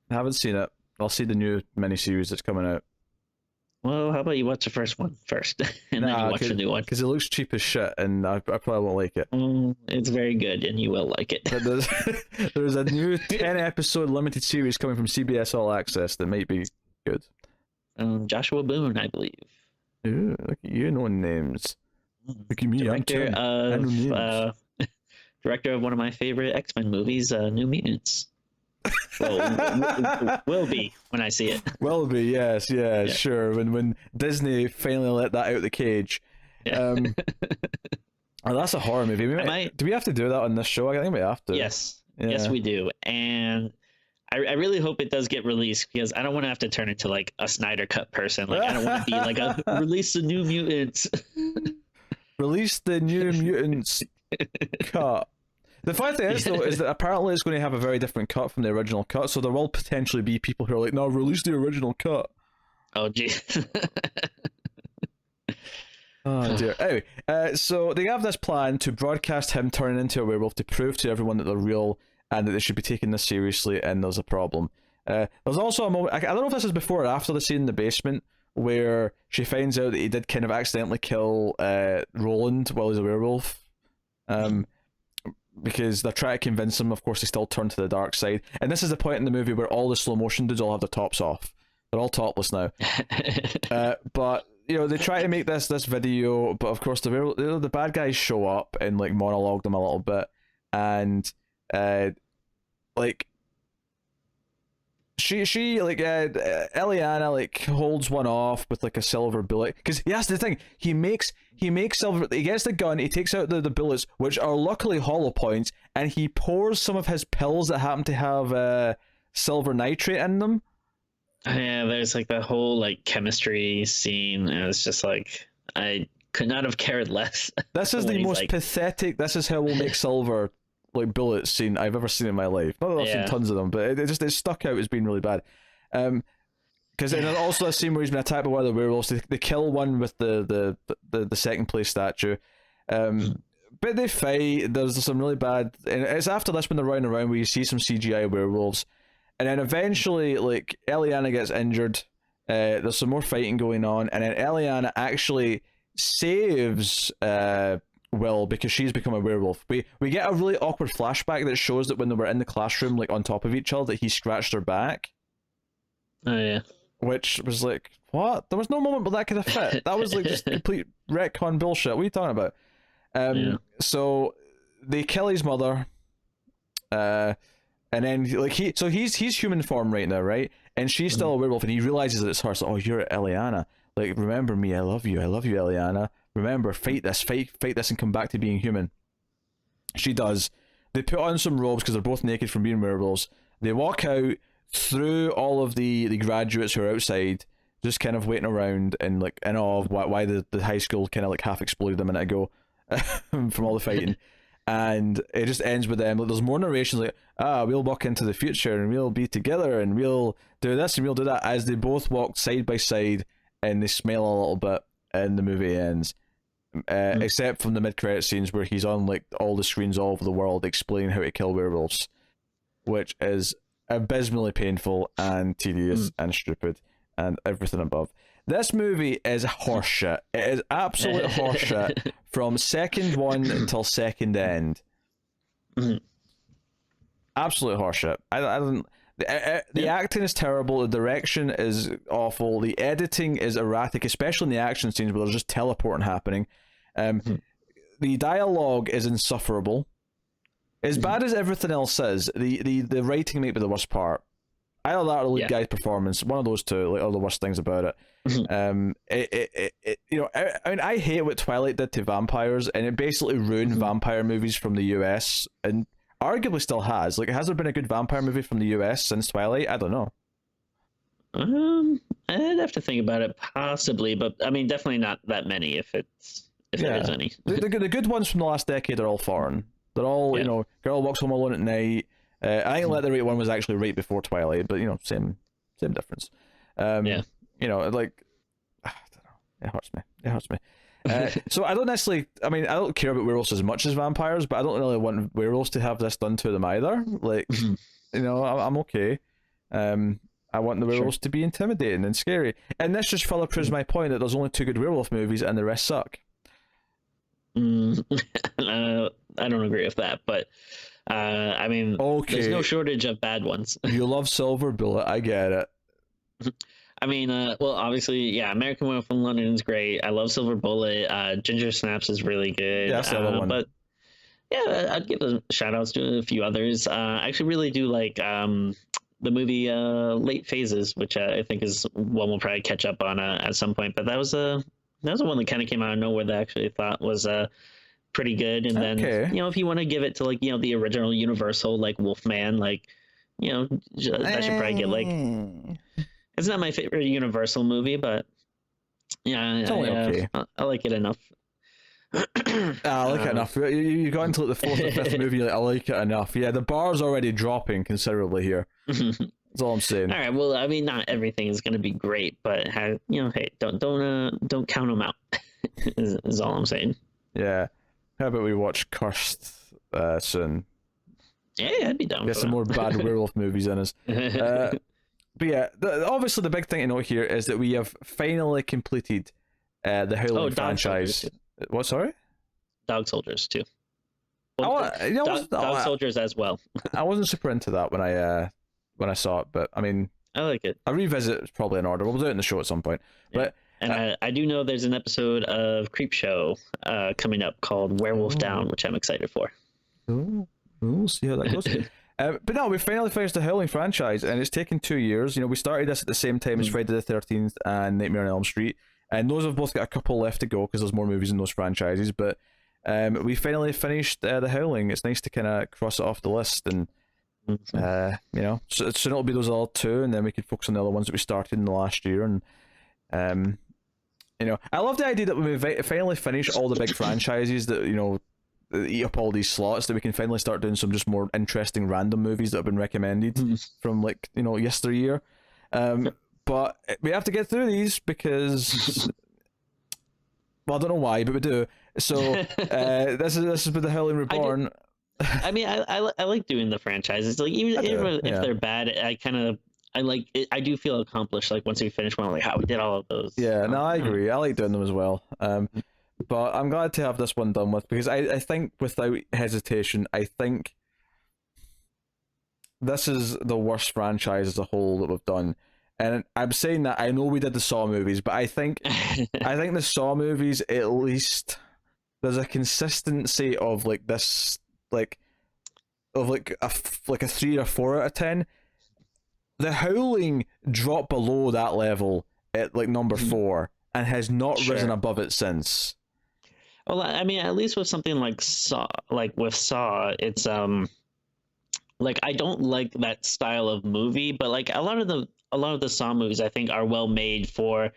haven't seen it. I'll see the new miniseries that's coming out. Well, how about you watch the first one first, and then you watch the new one? Because it looks cheap as shit, and I probably won't like it. It's very good, and you will like it. There's a new 10-episode limited series coming from CBS All Access that might be good. Joshua Boone, I believe. Ooh, look at you knowing names. Look at me, director of one of my favorite X-Men movies, New Mutants. Well, will be when I see it. Will be, yes, yeah, sure. When Disney finally let that out the cage. Oh, that's a horror movie. Do we have to do that on this show? I think we have to. Yes, yes, we do. And I really hope it does get released, because I don't want to have to turn into like a Snyder Cut person. Like I don't want to be like a release the New Mutants. Release the New Mutants cut. The funny thing is, though, is that apparently it's going to have a very different cut from the original cut, so there will potentially be people who are like, no, release the original cut. Oh, geez. Oh, dear. Anyway, so they have this plan to broadcast him turning into a werewolf to prove to everyone that they're real and that they should be taking this seriously, and there's a problem. There's also a moment, I don't know if this is before or after the scene in the basement, where she finds out that he did kind of accidentally kill Roland while he's a werewolf. Because they're trying to convince him, of course, they still turn to the dark side. And this is the point in the movie where all the slow motion dudes all have their tops off. They're all topless now. But they try to make this video, but of course the bad guys show up and like monologue them a little bit, and like she like Eliana like holds one off with like a silver bullet, because that's the thing, he makes silver, he gets the gun, he takes out the bullets, which are luckily hollow points, and he pours some of his pills that happen to have silver nitrate in them. Yeah, there's like the whole like chemistry scene, and it's just like I could not have cared less. This is the most pathetic, this is how we'll make silver like bullet scene I've ever seen in my life. Not that I've seen tons of them, but it stuck out as being really bad. Because there's also a scene where he's been attacked by one of the werewolves. They kill one with the second place statue. But they fight. There's some really bad, and it's after this when they're running around where you see some CGI werewolves, and then eventually like Eliana gets injured. There's some more fighting going on, and then Eliana actually saves Will, because she's become a werewolf. We get a really awkward flashback that shows that when they were in the classroom like on top of each other, that he scratched her back. Oh yeah. Which was like, what? There was no moment where that could have fit. That was like just complete retcon bullshit. What are you talking about? So they kill his mother, and then like he's human form right now, right? And she's still a werewolf, and he realizes that it's her. So, oh, you're Eliana. Like, remember me? I love you, Eliana. Remember, fight this, and come back to being human. She does. They put on some robes because they're both naked from being werewolves. They walk out through all of the graduates who are outside, just kind of waiting around and like in awe of why the high school kind of like half exploded a minute ago from all the fighting. And it just ends with them. Like, there's more narrations like, we'll walk into the future and we'll be together and we'll do this and we'll do that, as they both walk side by side and they smile a little bit, and the movie ends. Except from the mid-credit scenes where he's on like all the screens all over the world explaining how to kill werewolves, which is abysmally painful and tedious and stupid and everything above. This movie is horseshit. It is absolute horseshit from second one until second end. Absolute horseshit. I don't. The acting is terrible. The direction is awful. The editing is erratic, especially in the action scenes where there's just teleporting happening. The dialogue is insufferable. As bad as everything else is, the writing may be the worst part. Either that or the lead guy's performance. One of those two, like, are the worst things about it. I hate what Twilight did to vampires, and it basically ruined vampire movies from the US, and arguably still has. Like, has there been a good vampire movie from the US since Twilight? I don't know. I'd have to think about it, possibly, but I mean, definitely not that many. If there is any. the good ones from the last decade are all foreign. They're all, Girl Walks Home Alone at Night. I think Let the Right One was actually right before Twilight, but same difference. Like, I don't know. It hurts me. So I don't necessarily. I mean, I don't care about werewolves as much as vampires, but I don't really want werewolves to have this done to them either. Like, I'm okay. I want the werewolves to be intimidating and scary, and this just further proves my point that there's only 2 good werewolf movies and the rest suck. I don't agree with that, but I mean, there's no shortage of bad ones. You love Silver Bullet, I get it. I mean, well, obviously, American Werewolf in London is great. I love Silver Bullet. Ginger Snaps is really good. Yeah, that's the other one. But yeah, I'd give shout outs to a few others. I actually really do like the movie Late Phases, which I think is one we'll probably catch up on at some point. But that was the one that kind of came out of nowhere that I actually thought was pretty good. And then if you want to give it to like the original Universal, like Wolfman, like that should probably get like. It's not my favorite Universal movie, but it's only okay. I like it enough. I like it enough. You got into like the 4th or 5th movie, like, I like it enough. Yeah, the bar's already dropping considerably here. That's all I'm saying. All right. Well, I mean, not everything is going to be great, but hey, don't count them out. is all I'm saying. Yeah. How about we watch Cursed soon? Yeah, I'd be down. Get some more bad werewolf movies in us. But yeah, obviously the big thing to note here is that we have finally completed the Howling franchise. What, sorry? Dog Soldiers too. Well, Dog Soldiers as well. I wasn't super into that when I saw it, but I mean, I like it. A revisit is probably in order. We'll do it in the show at some point. Yeah. And I do know there's an episode of Creepshow coming up called Werewolf Down, which I'm excited for. We'll see how that goes. But no, we finally finished the Howling franchise, and it's taken 2 years. You know, we started this at the same time as Friday the 13th and Nightmare on Elm Street, and those have both got a couple left to go because there's more movies in those franchises. But we finally finished the Howling. It's nice to kind of cross it off the list, and you know, so soon it'll be those all two, and then we can focus on the other ones that we started in the last year. And you know, I love the idea that when we finally finish all the big franchises that, you know, eat up all these slots, that we can finally start doing some just more interesting random movies that have been recommended from, like, you know, yesteryear. But we have to get through these because, well, I don't know why, but we do. So this has been the Howling Reborn. I mean, I like doing the franchises. Like even if they're bad, I like it. I do feel accomplished. Like once we finish one, like how we did all of those. Yeah, no, I agree. I like doing them as well. But I'm glad to have this one done with, because I think without hesitation, I think this is the worst franchise as a whole that we've done. And I'm saying that, I know we did the Saw movies, but I think the Saw movies, at least there's a consistency of like this, like of like a 3 or 4 out of 10. The Howling dropped below that level at like number 4 and has not risen above it since. Well, I mean, at least with something like Saw, it's like I don't like that style of movie, but like a lot of the Saw movies I think are well made for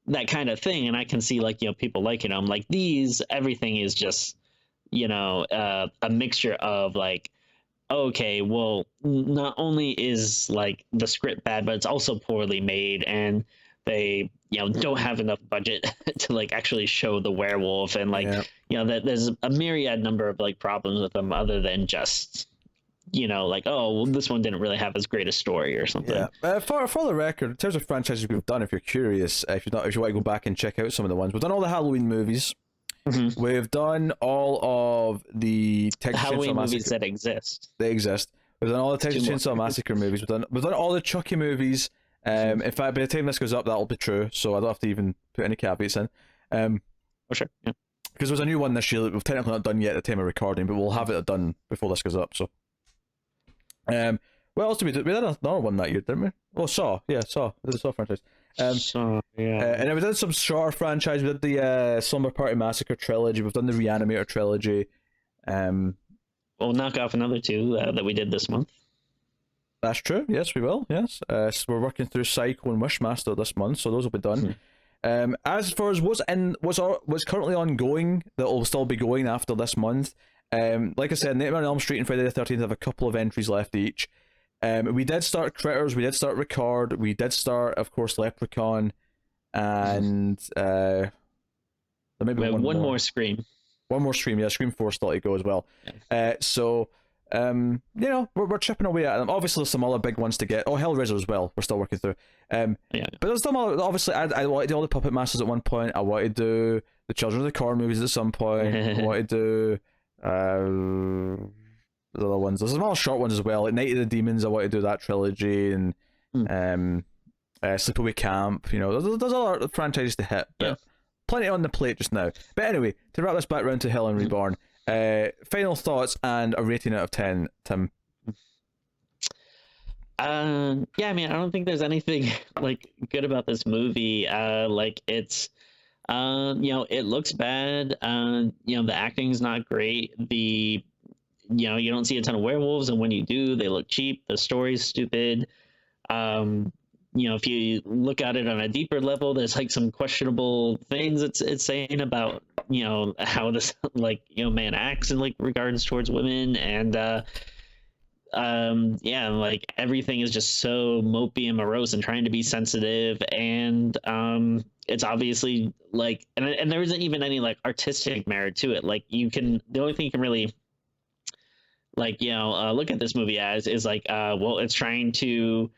that kind of thing, and I can see, like, you know, people liking them. Like these, everything is just, you know, a mixture of like, okay, well, not only is like the script bad, but it's also poorly made, and they, you know, don't have enough budget to like actually show the werewolf, and like, you know, that there's a myriad number of like problems with them other than just, you know, like, oh, well, this one didn't really have as great a story or something. Yeah. For the record, in terms of franchises we've done, if you're curious, if you want to go back and check out some of the ones, we've done all the Halloween movies. We've done all of the Texas Halloween Chainsaw movies Massacre. that exist. They exist. We've done all the Texas Chainsaw Massacre movies. We've done all the Chucky movies. In fact, by the time this goes up, that'll be true. So I don't have to even put any caveats in. Oh, sure. Yeah. Because there's a new one this year that we've technically not done yet at the time of recording, but we'll have it done before this goes up. So, what else did we do? We did another one that year, didn't we? Oh, Saw. Yeah, Saw. We did the Saw franchise. So, yeah. And then we did some shorter franchise. We did the Slumber Party Massacre trilogy. We've done the Reanimator trilogy. We'll knock off another 2 that we did this month. That's true. Yes, we will. Yes. So we're working through Psycho and Wishmaster this month, so those will be done. As far as what's currently ongoing that will still be going after this month, like I said, Nightmare on Elm Street and Friday the 13th have a couple of entries left each. We did start Critters, we did start Record, we did start, of course, Leprechaun, and there may be one more Scream. One more Scream, yeah, Scream 4 still to go as well. So, you know, we're chipping away at them. Obviously, there's some other big ones to get. Oh, Hellraiser as well, we're still working through. But there's some other, obviously, I wanted to do all the Puppet Masters at one point. I wanted to do the Children of the Corn movies at some point. I wanted to do the other ones. There's some other short ones as well, like Night of the Demons. I want to do that trilogy, and Sleepaway Camp. You know, there's other franchises to hit, but plenty on the plate just now. But anyway, to wrap this back round to Howling Reborn, final thoughts and a rating out of 10, Tim. Yeah, I mean, I don't think there's anything like good about this movie. Like it's, you know, it looks bad. You know, the acting's not great. You know, you don't see a ton of werewolves, and when you do, they look cheap. The story's stupid. You know, if you look at it on a deeper level, there's like some questionable things it's saying about, you know, how this, like, you know, man acts in like regards towards women, and yeah, like everything is just so mopey and morose and trying to be sensitive, and it's obviously like, and there isn't even any like artistic merit to it. Like the only thing you can really, like, you know, look at this movie as is like, well, it's trying to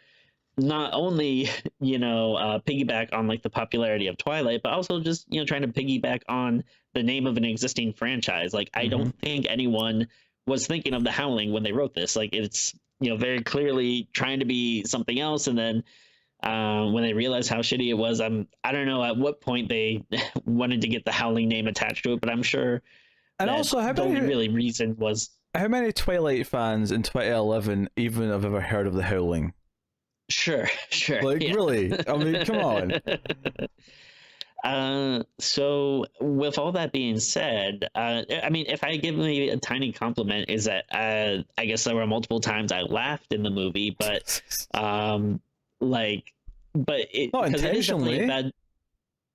not only, you know, piggyback on like the popularity of Twilight, but also just, you know, trying to piggyback on the name of an existing franchise. Like, I don't think anyone was thinking of The Howling when they wrote this. Like, it's, you know, very clearly trying to be something else, and then when they realized how shitty it was. I don't know at what point they wanted to get the Howling name attached to it, but I'm sure And that also, the only really reason was how many Twilight fans in 2011 even have ever heard of the Howling? sure. Like, Yeah. really? I mean, come on. So with all that being said, I mean, if I give maybe a tiny compliment, is that I guess there were multiple times I laughed in the movie, but like, but it Not because it is definitely a intentionally. bad.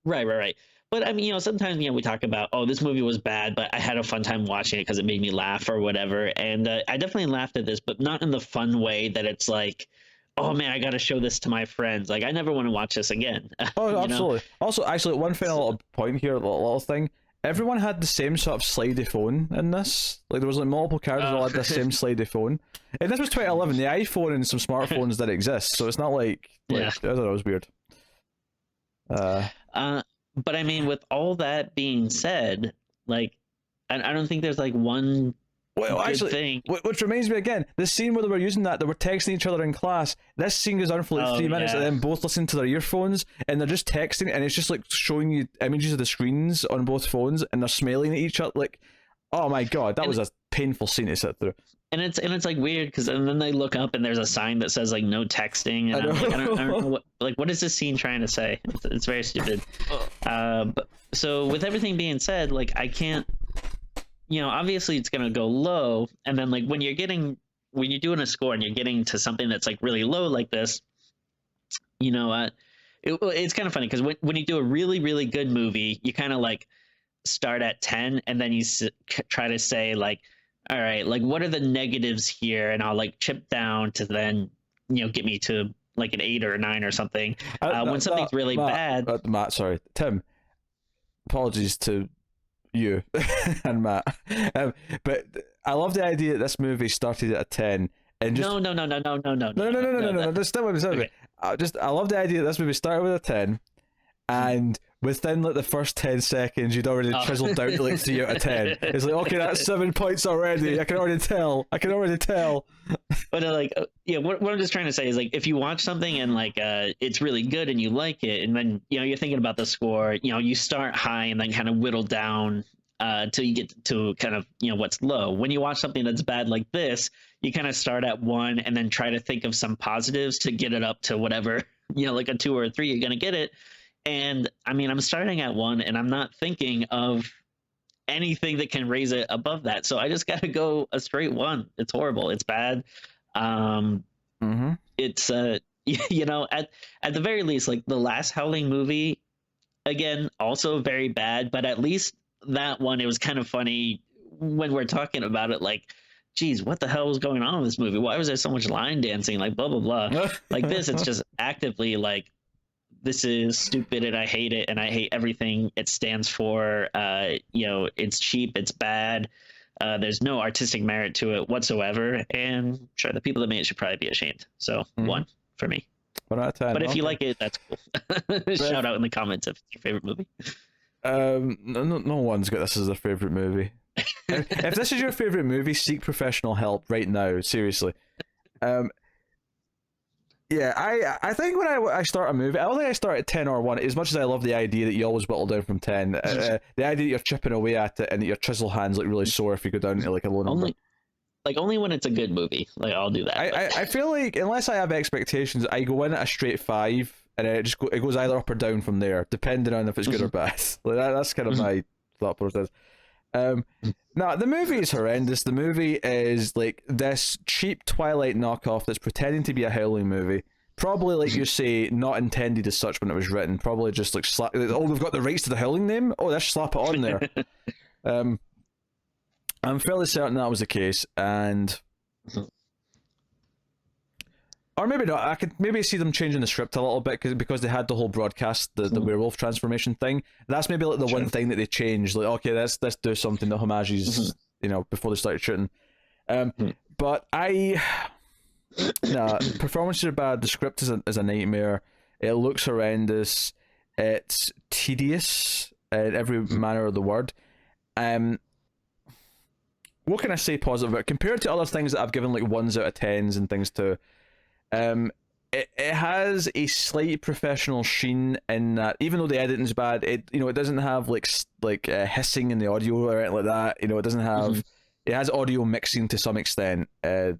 Right. But I mean, sometimes we talk about, oh, this movie was bad, but I had a fun time watching it because it made me laugh or whatever. And I definitely laughed at this, but not in the fun way that it's like, oh man, I got to show this to my friends. Like I never want to watch this again. Oh, you know. absolutely. Also, actually, one final little point here, little thing. Everyone had the same sort of slidey phone in this. Like, there was like multiple characters all had the same slidey phone. And this was 2011. The iPhone and some smartphones did exist, so it's not like Yeah. I don't know, it was weird. But I mean, with all that being said, like, I don't think there's like one Well, good actually, thing. which reminds me again, the scene where they were using that, they were texting each other in class. This scene goes on for like 3 minutes, yeah. and then both listen to their earphones, and they're just texting, and it's just like showing you images of the screens on both phones, and they're smiling at each other. Like, oh my god, that was a painful scene to sit through. And it's like weird because then they look up and there's a sign that says like no texting, and I'm like, I don't know what is this scene trying to say? It's very stupid. But so with everything being said, like I can't, obviously it's gonna go low, and then like when you're doing a score and you're getting to something that's like really low like this, it's kind of funny because when you do a really really good movie, you kind of like start at 10 and then you try to say like, all right, like what are the negatives here, and I'll like chip down to then get me to like an 8 or a 9 or something. When something's really bad. Matt, sorry, Tim. Apologies to you and Matt, but I love the idea that this movie started at a 10 and just no. That's still what I'm saying. I love the idea that this movie started with a 10, and within like the first 10 seconds you'd already chiseled down to like 3 out of 10. It's like, okay, that's 7 points already. I can already tell. But what I'm just trying to say is like, if you watch something and like it's really good and you like it, and then you're thinking about the score, you start high and then kind of whittle down till you get to kind of what's low. When you watch something that's bad like this, you kind of start at 1 and then try to think of some positives to get it up to whatever like a 2 or a 3 you're gonna get it. And I mean, I'm starting at 1 and I'm not thinking of anything that can raise it above that. So I just got to go a straight 1. It's horrible. It's bad. It's at the very least, like the last Howling movie, again, also very bad, but at least that one, it was kind of funny when we're talking about it, like, geez, what the hell was going on in this movie? Why was there so much line dancing? Like blah blah blah. Like this, it's just actively like, this is stupid and I hate it and I hate everything it stands for. It's cheap, it's bad. There's no artistic merit to it whatsoever, and sure, the people that made it should probably be ashamed. So 1 for me. 1 out of 10. But if you like it, that's cool. Shout out in the comments if it's your favorite movie. No one's got this as their favorite movie. If this is your favorite movie, seek professional help right now. Seriously. Yeah, I think when I start a movie, I don't think I start at 10 or 1, as much as I love the idea that you always whittle down from 10. The idea that you're chipping away at it and that your chisel hands look really sore if you go down to like a low number. Only when it's a good movie. Like I'll do that. I feel like unless I have expectations, I go in at a straight 5 and it goes either up or down from there, depending on if it's good or bad. Like that's kind of my thought process. No, the movie is horrendous. The movie is like this cheap Twilight knockoff that's pretending to be a Howling movie. Probably, like you say, not intended as such when it was written. Probably just like oh, they've got the rights to the Howling name. Oh, let's slap it on there. I'm fairly certain that was the case, and or maybe not. I could maybe see them changing the script a little bit because they had the whole broadcast, the werewolf transformation thing. That's maybe like the one thing that they changed. Like, okay, let's do something that homages, before they started shooting. But performances are bad. The script is a nightmare. It looks horrendous. It's tedious in every manner of the word. What can I say positive about it? Compared to other things that I've given like 1s out of 10s and things to, it has a slight professional sheen in that, even though the editing's bad, it it doesn't have hissing in the audio or anything like that. It doesn't have. It has audio mixing to some extent. I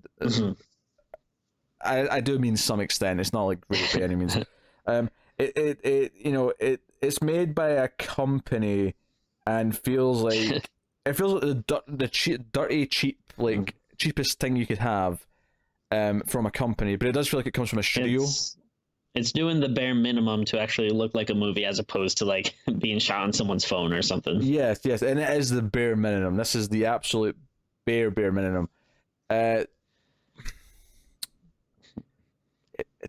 do mean some extent. It's not like great by any means. It's made by a company and feels like the dirty cheap cheapest thing you could have from a company, but it does feel like it comes from a studio. It's doing the bare minimum to actually look like a movie as opposed to like being shot on someone's phone or something. Yes, and it is the bare minimum. This is the absolute bare minimum. It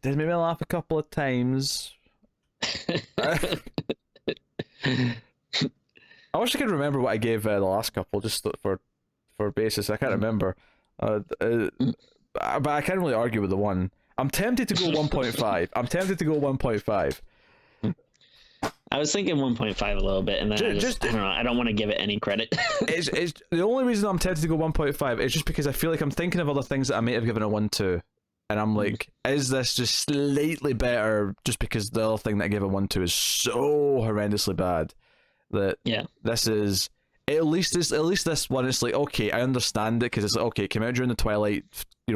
did make me laugh a couple of times. I wish I could remember what I gave the last couple, just for basis. I can't remember. But I can't really argue with the one. I'm tempted to go 1.5. I'm tempted to go 1.5. I was thinking 1.5 a little bit, and then I don't know. I don't want to give it any credit. it's the only reason I'm tempted to go 1.5 is just because I feel like I'm thinking of other things that I may have given a 1 to, and I'm like, is this just slightly better just because the other thing that I gave a 1 to is so horrendously bad that this is at least this one is like, okay, I understand it because it's like, okay, it came out during the Twilight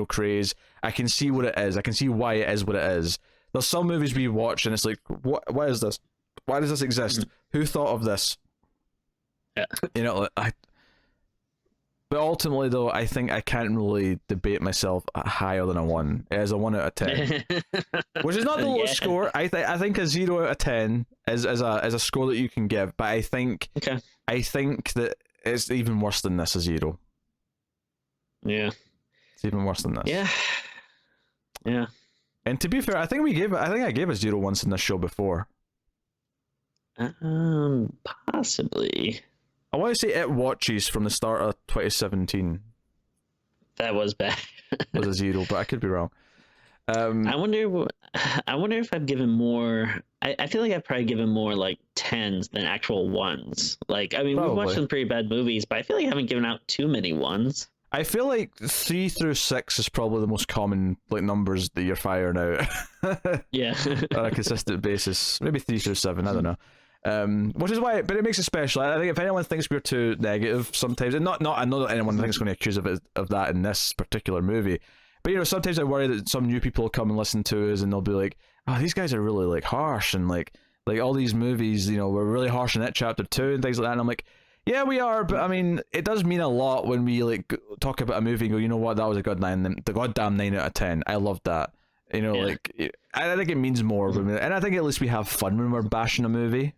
craze. I can see what it is. I can see why it is what it is. There's some movies we watch and it's like, what is this? Why does this exist? Who thought of this? Yeah. But ultimately, though, I think I can't really debate myself higher than a 1. It is a 1 out of 10, which is not the lowest score. I think a 0 out of 10 is a score that you can give. But I think that it's even worse than this, a 0. Yeah, it's even worse than this. Yeah. And to be fair, I think I gave a 0 once in this show before. Possibly. I want to say It Watches from the start of 2017. That was bad. Was a 0, but I could be wrong. I wonder if I've given more. I feel like I've probably given more like 10s than actual 1s. Like, I mean, Probably. We've watched some pretty bad movies, but I feel like I haven't given out too many 1s. I feel like 3 through 6 is probably the most common numbers that you're firing out. Yeah. On a consistent basis. Maybe 3 through 7, I don't know. Which is why, but it makes it special. I think if anyone thinks we're too negative sometimes, and not I know that anyone thinks going to accuse of that in this particular movie, but sometimes I worry that some new people will come and listen to us and they'll be like, oh, these guys are really harsh, and like all these movies, we're really harsh in It Chapter 2 and things like that, and I'm like, yeah, we are, but I mean, it does mean a lot when we talk about a movie and go, you know what, that was a goddamn 9 out of 10. I loved that. I think it means more, and I think at least we have fun when we're bashing a movie.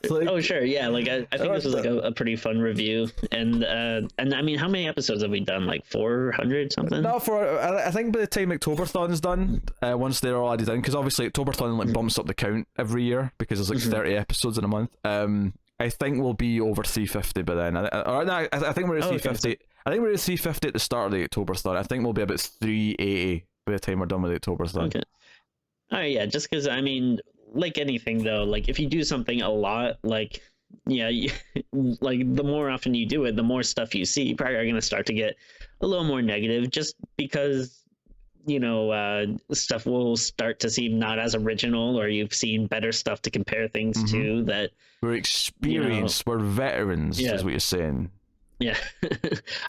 Oh sure, yeah. Like I think this was like a pretty fun review, and I mean, how many episodes have we done? Like 400 something? No, I think by the time Octoberthon's done, once they're all added in, because obviously Octoberthon bumps up the count every year because there's 30 episodes in a month. I think we'll be over 350 by then. I think we're at 350. Okay. I think we're at 350 at the start of the Octoberthon. I think we'll be about 380 by the time we're done with the Octoberthon. Okay. All right, yeah. Just because I mean, like anything though, like if you do something a lot, like like the more often you do it, the more stuff you see, you probably are going to start to get a little more negative, just because stuff will start to seem not as original, or you've seen better stuff to compare things to. That we're experienced, we're veterans, is what you're saying. Yeah.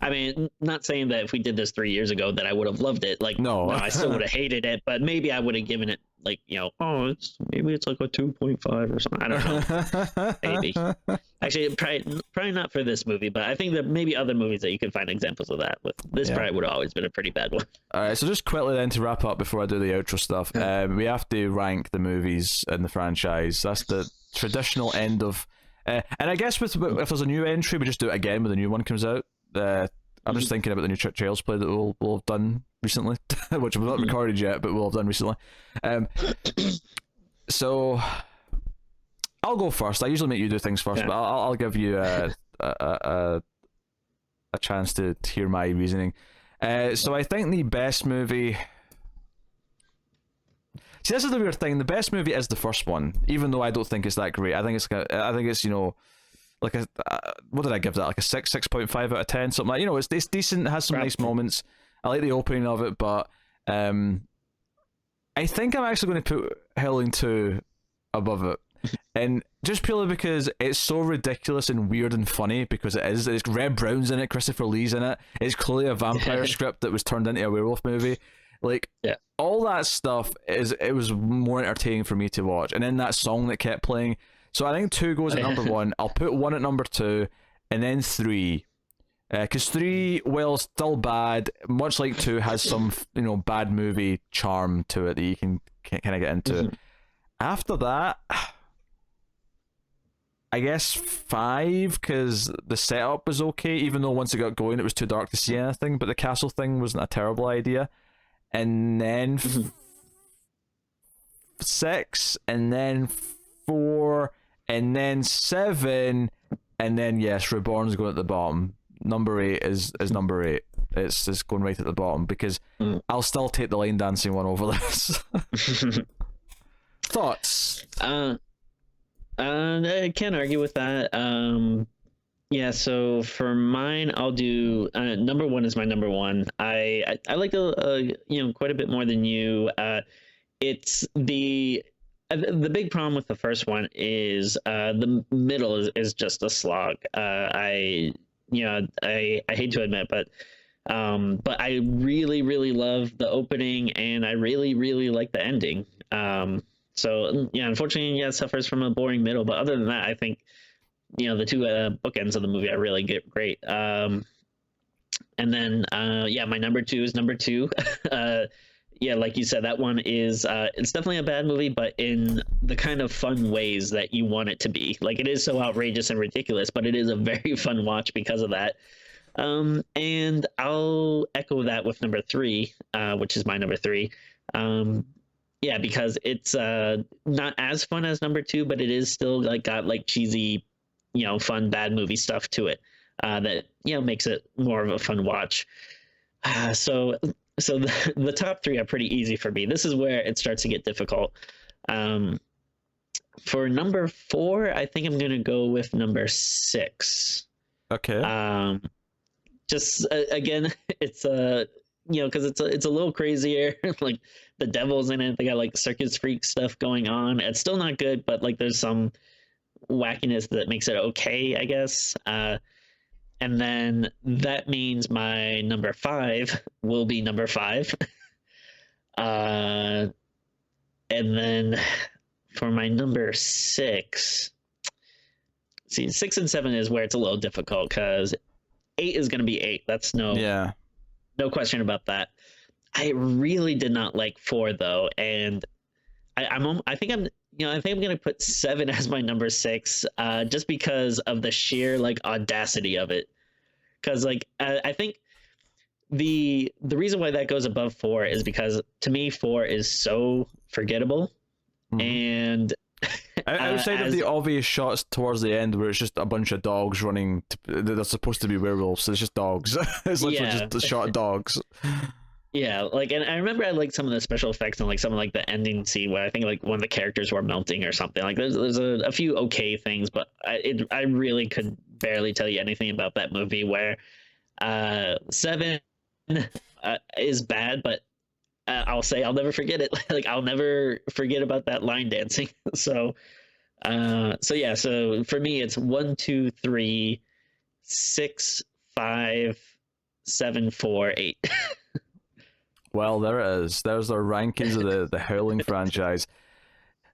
I mean, not saying that if we did this 3 years ago that I would have loved it. Like, no, I still would have hated it, but maybe I would have given it like, maybe it's like a 2.5 or something. I don't know. Maybe. Actually, probably not for this movie, but I think that maybe other movies that you can find examples of that with. This probably would have always been a pretty bad one. All right, so just quickly then to wrap up before I do the outro stuff, we have to rank the movies in the franchise. That's the traditional end of... and I guess if there's a new entry, we just do it again when the new one comes out. I'm just thinking about the new Child's Play that we'll have done recently, which we've not recorded yet, but we'll have done recently. So I'll go first. I usually make you do things first, but I'll give you a chance to hear my reasoning. So I think the best movie... See, this is the weird thing. The best movie is the first one, even though I don't think it's that great. I think it's like a what did I give that? Like a 6.5 out of 10, something like. It's decent. It has some nice moments. I like the opening of it, but I think I'm actually going to put Howling 2 above it. And just purely because it's so ridiculous and weird and funny, because it is. It's Red Brown's in it, Christopher Lee's in it. It's clearly a vampire script that was turned into a werewolf movie. Like, all that stuff, it was more entertaining for me to watch. And then that song that kept playing. So I think 2 goes at number 1. I'll put 1 at number 2, and then 3. Because 3, while still bad, much like 2, has some, bad movie charm to it that you can kind of get into. After that, I guess 5, because the setup was okay, even though once it got going, it was too dark to see anything, but the castle thing wasn't a terrible idea. And then 6, and then 4, and then 7, and then, yes, Reborn's going at the bottom. Number 8 is number 8. It's just going right at the bottom, because I'll still take the line dancing one over this. Thoughts? I can't argue with that. Yeah, so for mine, I'll do number 1 is my number 1. I like quite a bit more than you. It's the big problem with the first one is the middle is just a slog. I hate to admit, but I really, really love the opening, and I really, really like the ending. So yeah, unfortunately, it suffers from a boring middle. But other than that, I think the 2 bookends of the movie are really great. And then my number 2 is number 2. Yeah, like you said, that one is it's definitely a bad movie, but in the kind of fun ways that you want it to be. Like, it is so outrageous and ridiculous, but it is a very fun watch because of that. And I'll echo that with number 3, which is my number 3. Yeah, because it's not as fun as number 2, but it is still got cheesy, fun bad movie stuff to it that makes it more of a fun watch. So the top 3 are pretty easy for me. This is where it starts to get difficult. For number 4, I think I'm gonna go with number 6. Okay. Just again, it's because it's a little crazier. Like, the devil's in it. They got circus freak stuff going on. It's still not good, but there's some wackiness that makes it okay, I guess. And then that means my number 5 will be number 5. And then for my number 6, see, 6 and 7 is where it's a little difficult, because 8 is going to be 8. That's no question about that. I really did not like 4 though, and I think I'm gonna put 7 as my number 6, just because of the sheer audacity of it. Because I think the reason why that goes above 4 is because, to me, 4 is so forgettable, and outside of the obvious shots towards the end where it's just a bunch of dogs running, they're supposed to be werewolves, so it's just dogs. It's literally just a shot of dogs. Yeah, and I remember I liked some of the special effects and some of the ending scene where I think one of the characters were melting or something. There's a few okay things, but I really could barely tell you anything about that movie. Where 7 is bad, but I'll say I'll never forget it. I'll never forget about that line dancing. So for me it's 1, 2, 3, 6, 5, 7, 4, 8. Well, there it is. There's our rankings of the Howling franchise.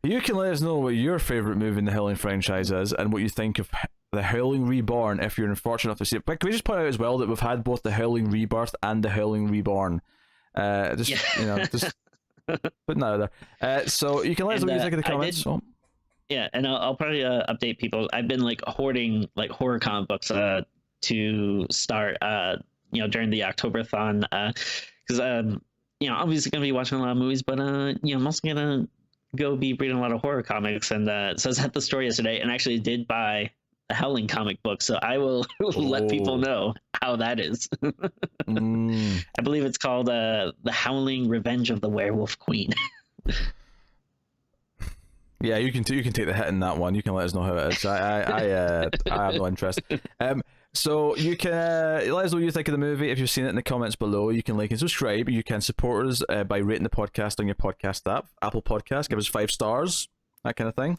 You can let us know what your favourite movie in the Howling franchise is, and what you think of the Howling Reborn, if you're unfortunate enough to see it. But can we just point out as well that we've had both the Howling Rebirth and the Howling Reborn. Just putting that out there. So you can let us know what you think in the comments. Yeah, and I'll probably update people. I've been hoarding horror comic books to start during the Octoberthon, because obviously gonna be watching a lot of movies, but I'm also gonna go be reading a lot of horror comics. And so I was at the store yesterday and actually did buy a Howling comic book, so I will let people know how that is. I believe it's called The Howling Revenge of the Werewolf Queen. Yeah, you can take the hit in that one. You can let us know how it is. I have no interest. So you can let us know what you think of the movie. If you've seen it, in the comments below, you can like and subscribe. You can support us by rating the podcast on your podcast app, Apple Podcast. Give us 5 stars, that kind of thing.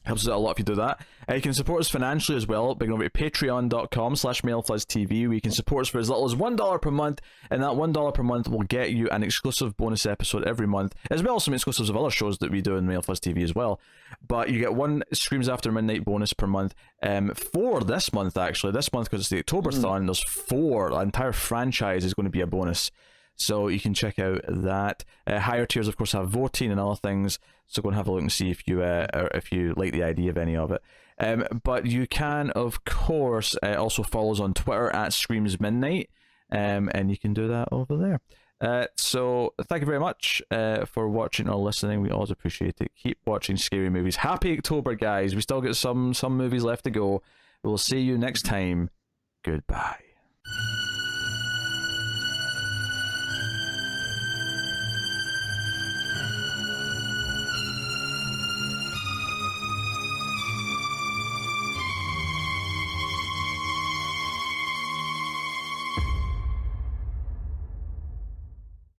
Helps us out a lot if you do that. You can support us financially as well by going over to patreon.com/MailFuzzTV, where you can support us for as little as $1 per month, and that $1 per month will get you an exclusive bonus episode every month, as well as some exclusives of other shows that we do in MailFuzz TV as well. But you get one Screams After Midnight bonus per month. For this month, actually. This month, because it's the Octoberthon, there's 4. The entire franchise is going to be a bonus. So you can check out that. Higher tiers, of course, have voting and other things. So go and have a look and see if you like the idea of any of it. But you can, of course, also follow us on Twitter at Screams Midnight, and you can do that over there. So thank you very much for watching or listening. We always appreciate it. Keep watching scary movies. Happy October, guys. We still got some movies left to go. We'll see you next time. Goodbye.